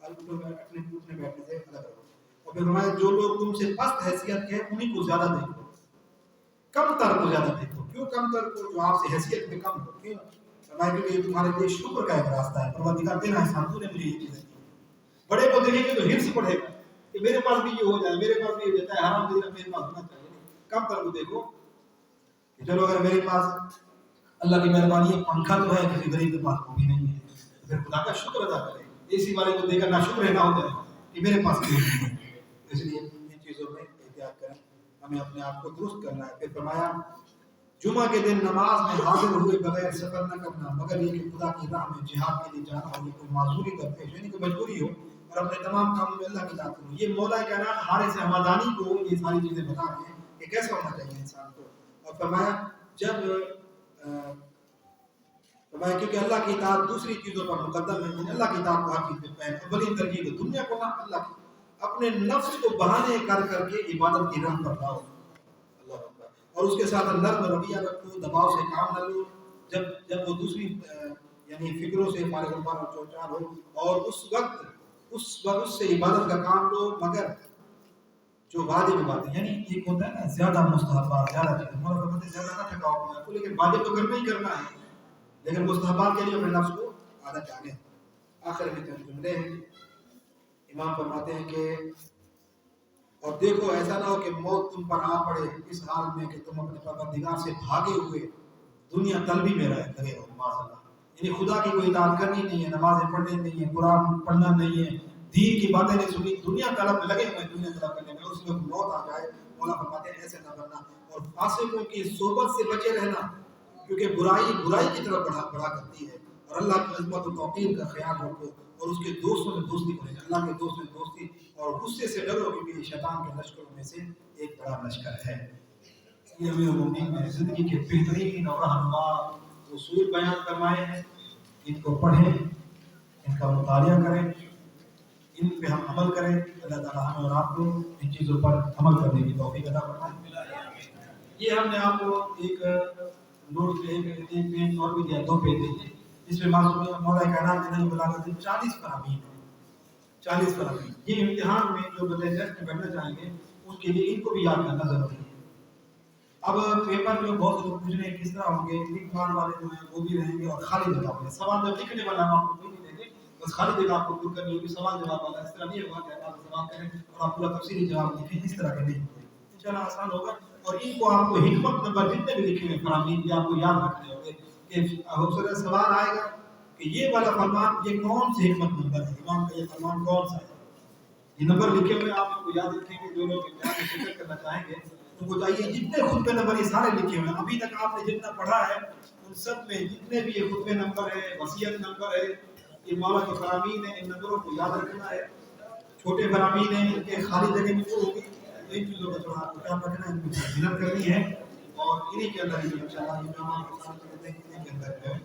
اپنے اٹھنے بیٹھنے سے الگ رہو. اور پھر فرمایا جو لوگ تم سے پست حیثیت کے ہیں انہیں کو زیادہ دیکھو, کم تر کو زیادہ دیکھو. کیوں کم تر کو؟ جو آپ سے حیثیت میں کم ہو. کیوں؟ فرمایا کیونکہ یہ تمہارے لیے شکر کا ایک راستہ ہے. پروردگار دے رہا ہے انسان, تو نے مجھے یہ چیزیں کی. بڑے کو دیکھیں گے تو حرص پڑے گا کہ میرے پاس بھی یہ ہو جائے, میرے پاس بھی یہ دیتا ہے, حرام دے رہا میرے پاس ہونا چاہیے. کم تر کو دیکھو کہ چلو اگر میرے پاس اللہ کی مہربانی ہے پنکھا تو ہے, کسی غریب کے پاس وہ بھی نہیں ہے, پھر خدا کا شکر ادا کرے. اسی والے کو دیکھ کر نہ شکر نہ ہو جائے کہ میرے پاس نہیں ہے. اس لیے ان چیزوں میں احتیاط کریں, ہمیں اپنے آپ کو درست کرنا ہے. پھر فرمایا جمعہ کے دن نماز میں حاضر ہوئے بغیر سفر نہ کرنا, مگر یہ کہ خدا کی راہ میں جہاد کے لیے جانا ہو, یہ کوئی معذوری کرتے یعنی کوئی مجبوری ہو, اور اپنے تمام کاموں میں اللہ کی اطاعت کرو. یہ مولا کائنات حارث حمدانی کو یہ ساری چیزیں بتا رہے ہیں کہ کیسا ہونا چاہیے انسان کو. اور فرمایا فرمایا کیونکہ اللہ کی اطاعت دوسری چیزوں پر مقدم ہے, اللہ کی اطاعت کو ہر چیز میں پہلے اور بڑی ترغیب ہے. دنیا کو نہ اللہ کی, اپنے نفس کو بہانے کر کر کے عبادت کی راہ پر لاؤ, اور اس کے ساتھ نرم رویہ رکھو, دباؤ سے کام نہ لو. جب وہ دوسری یعنی فکروں سے فارغ اور چوچار ہو, اور اس وقت سے عبادت کا کام لو, مگر جو واجب باتیں, یعنی ایک ہوتا ہے نا زیادہ مستحبات, زیادہ چیزیں, زیادہ نہ ٹھکاؤ اپنے آپ کو, لیکن واجب تو کرنا ہی کرنا ہے, لیکن مستحبات کے لیے اپنے نفس کو عادت ڈالیں. آخر میں چند جملے ہیں. امام فرماتے ہیں کہ اور دیکھو ایسا نہ ہو کہ موت تم پر آ پڑے اس حال میں کہ تم اپنے پروردگار سے بھاگے ہوئے دنیا طلبی میں لگے ہو. معاذ یعنی خدا کی کوئی اطاعت کرنی نہیں ہے، نمازیں پڑھنی نہیں ہے، قرآن پڑھنا نہیں ہے، دین کی باتیں نہیں سنی، دنیا طلب میں لگے ہوئے دنیا طلب کرنے میں، اس میں موت آ جائے. مولا فرماتے ہیں ایسے نہ بننا اور فاسقوں کی صحبت سے بچے رہنا، کیونکہ برائی کی طرف بڑھا کرتی ہے. اور اللہ کی عظمت و توقیر کا خیال رکھو اور اس کے دوستوں سے دوستی کریں. اللہ کے دوستوں سے دوستی اور غصے سے ڈرو، کیونکہ یہ شیطان کے لشکروں میں سے ایک بڑا لشکر ہے. یہ امیر المومنین نے زندگی کے بہترین اور رہنما اصول بیان فرمائے ہیں. ان کو پڑھیں، ان کا مطالعہ کریں، ان پہ ہم عمل کریں. اللہ تعالیٰ ہمیں اور آپ کو ان چیزوں پر عمل کرنے کی توفیق عطا فرمائے. یہ ہم نے آپ کو ایک نوٹ ایک پیج اور بھی دیا، 2 پیج دیے جس میں معصومیہ مولا کائنات نے نہیں بلاغت 40 فرامین ہیں. 40 فرامین یہ امتحان میں جو بندے ٹیسٹ میں بیٹھنا چاہیں گے اس کے لیے ان کو بھی یاد کرنا ضروری ہے. اب پیپر میں بہت لوگ پوچھ رہے ہیں کس طرح ہوں گے، لکھ مار والے جو ہیں وہ بھی رہیں گے اور خالی جگہ ہوں گے. سوال جب لکھنے والا ہم آپ کو کوئی نہیں دیں گے، بس خالی جگہ آپ کو پور کرنی ہوگی. سوال جواب والا اس طرح نہیں ہوگا کہ آپ سوال کریں اور آپ پورا تفصیلی جواب لکھیں، اس طرح کے نہیں ہوگے. انشاءاللہ آسان ہوگا. اور ان کو آپ کو حکمت نمبر جتنے بھی لکھے ہوئے فرامین بھی آپ کو یاد رکھنے ہوں گے کہ حوصلہ سوال آئے گا کہ یہ والا فرمان یہ کون سی حکمت نمبر ہے، امام کا یہ فرمان کون سا ہے. یہ نمبر لکھے ہوئے آپ ان کو یاد رکھیں گے. جو لوگ امتحان میں شرکت کرنا چاہیں گے ان کو چاہیے جتنے خطبے نمبر یہ سارے لکھے ہوئے ہیں ابھی تک آپ نے جتنا پڑھا ہے ان سب میں جتنے بھی یہ خطبے نمبر ہے، وصیت نمبر ہے، یہ مولا کے فرامین ہیں، ان نمبروں کو یاد رکھنا ہے. چھوٹے فرامین ہیں ان کے خالی جگہ میں وہ ہوگی. ان چیزوں کا تھوڑا خیال رکھنا ہے، ان کی محنت کرنی ہے اور انہی کے اندر ہی انشاءاللہ یہ ہمارے ساتھ کرتے ہیں انہی کے اندر جو ہے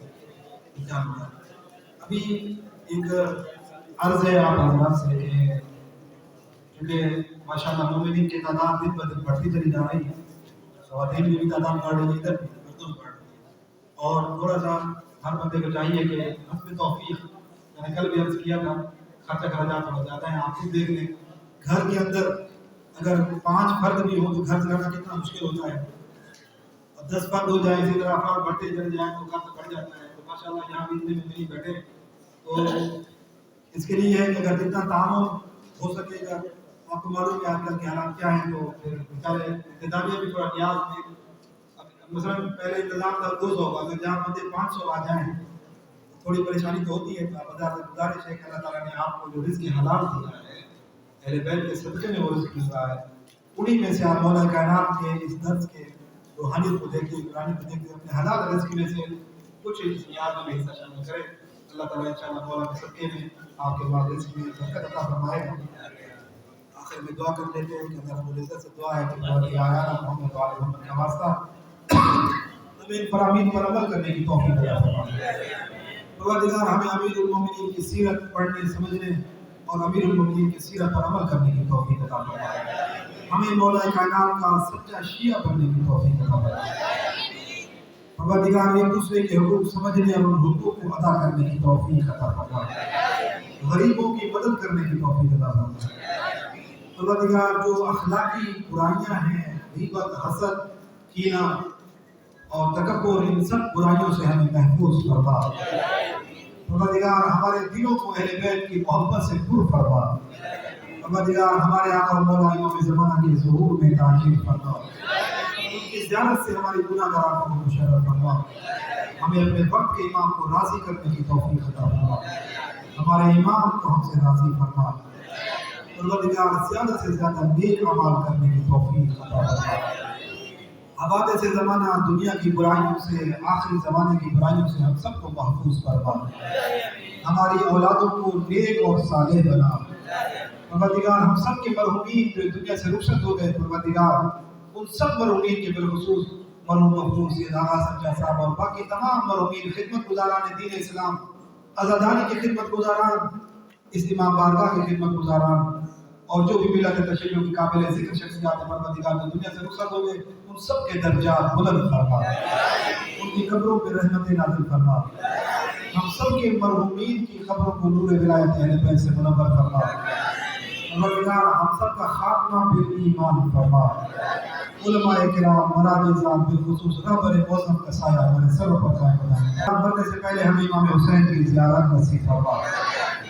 امتحان ہوگا. ابھی ایک عرض ہے آپ حضرات سے کہ کیونکہ ماشاءاللہ مومنین کی تعداد دن بدن بڑھتی چلی جا رہی ہے، خواتین کی بھی تعداد بڑھ رہی ہے، ادھر بھی مردوں بڑھ رہی ہے. اور تھوڑا سا ہر بندے کو چاہیے کہ حسب توفیق، میں نے کل بھی عرض کیا تھا خرچہ خراجات تھوڑا زیادہ ہیں، آپ خود دیکھ لیں. گھر کے اندر اگر 5 فرد بھی ہو تو گھر چلانا کتنا مشکل ہوتا ہے، اور 10 فرد ہو جائے اسی طرح افراد بڑھتے چلے جائیں تو خرچہ بڑھ جاتا ہے. تو ماشاءاللہ یہاں بھی اتنے میں نہیں بیٹھے تو اس کے لیے ہے کہ اگر جتنا تعاون ہو سکے گا. آپ کو معلوم ہے آج کل کے حالات کیا ہیں، تو پھر بیچارے انتظامیہ بھی تھوڑا نیاز میں. مثلا پہلے انتظام تھا 200 کا، اگر جہاں بندے 500 آ جائیں تو تھوڑی پریشانی تو ہوتی ہے. تو گزارش ہے کہ اللہ تعالیٰ نے آپ کو جو رزق حلال دیا ہے، اہل بیت کے صدقے میں وہ رزق ملا ہے، انہی میں سے آپ مولا کائنات کے اس درس کے روحانیت کو دیکھتے، قرآن کو دیکھتے، اپنے حلال رزق میں سے کچھ اس نیاز میں حصہ شامل کریں. اللہ تعالیٰ انشاءاللہ مولا کے صدقے میں آپ کے بعد رزق میں برکت عطا فرمائے گا. آخر میں دعا کر لیتے ہیں کہ اللہ رب العزت سے دعا ہے کہ بہت آیا محمد و آل محمد کا واسطہ ہمیں ان فرامین پر عمل کرنے کی توفیق عطا فرمائے. پروردگار ہمیں امیر المومنین کی سیرت پڑھنے سمجھنے اور امیر المومنین کی سیرت پر عمل کرنے کی توفیق عطا فرمائے. ہمیں مولا کائنات کا سچا شیعہ بننے کی توفیق عطا فرمائے. پروردگار ایک دوسرے کے حقوق سمجھنے اور ان حقوق کو ادا کرنے کی توفیق عطا فرمائے. غریبوں کی مدد کرنے کی توفیق عطا فرمائے. پروردگار جو اخلاقی برائیاں ہیں، غیبت، حسد، کینہ اور تکبر، ان سب برائیوں سے ہمیں محفوظ فرما. پروردگار ہمارے دلوں کو اہل بیت کی محبت سے پر فرما. پروردگار ہمارے آقا و مولا امام زمانہ کے ظہور میں تاخیر فرما. ان کی زیارت سے ہماری گناہ گار کو مشرف فرما. ہمیں اپنے وقت کے امام کو راضی کرنے کی توفیق عطا فرما. ہمارے امام کو ہم سے راضی فرما. پروردگار زیادہ سے زیادہ نیک اعمال کرنے کی توفیق عطا فرما. حوادث زمانہ دنیا کی برائیوں سے، آخری زمانے کی برائیوں سے ہم سب کو محفوظ فرما. ہماری اولادوں کو نیک اور صالح بنا. پروردگار ہم سب کے مرحومین جو دنیا سے رخصت ہو گئے، پروردگار ان سب مرحومین کے بالخصوص مرحوم محفوظ سید آغا سنجا صاحب اور باقی تمام مرحومین، خدمت گزاران دین اسلام، عزاداری کی خدمت گزاران، اس امام بارگاہ کی خدمت گزاران اور جو بھی ملت تشیع کی قابل ذکر شخصیات پروردگار جو دنیا سے رخصت ہو گئے، ان سب کے درجات بلند فرما. ان کی قبروں پہ رحمت نازل فرما. ہم سب کے مرحومین کی قبروں کو نور ولایت اہل بیت سے منور فرما. پروردگار ہم سب کا خاتمہ بالایمان فرما. علماء کرام، مراجعان، بالخصوص رہبر موسم کا سایہ ہمارے سروں پر قائم بنا. مرنے سے پہلے ہمیں امام حسین کی زیارت نصیب فرما.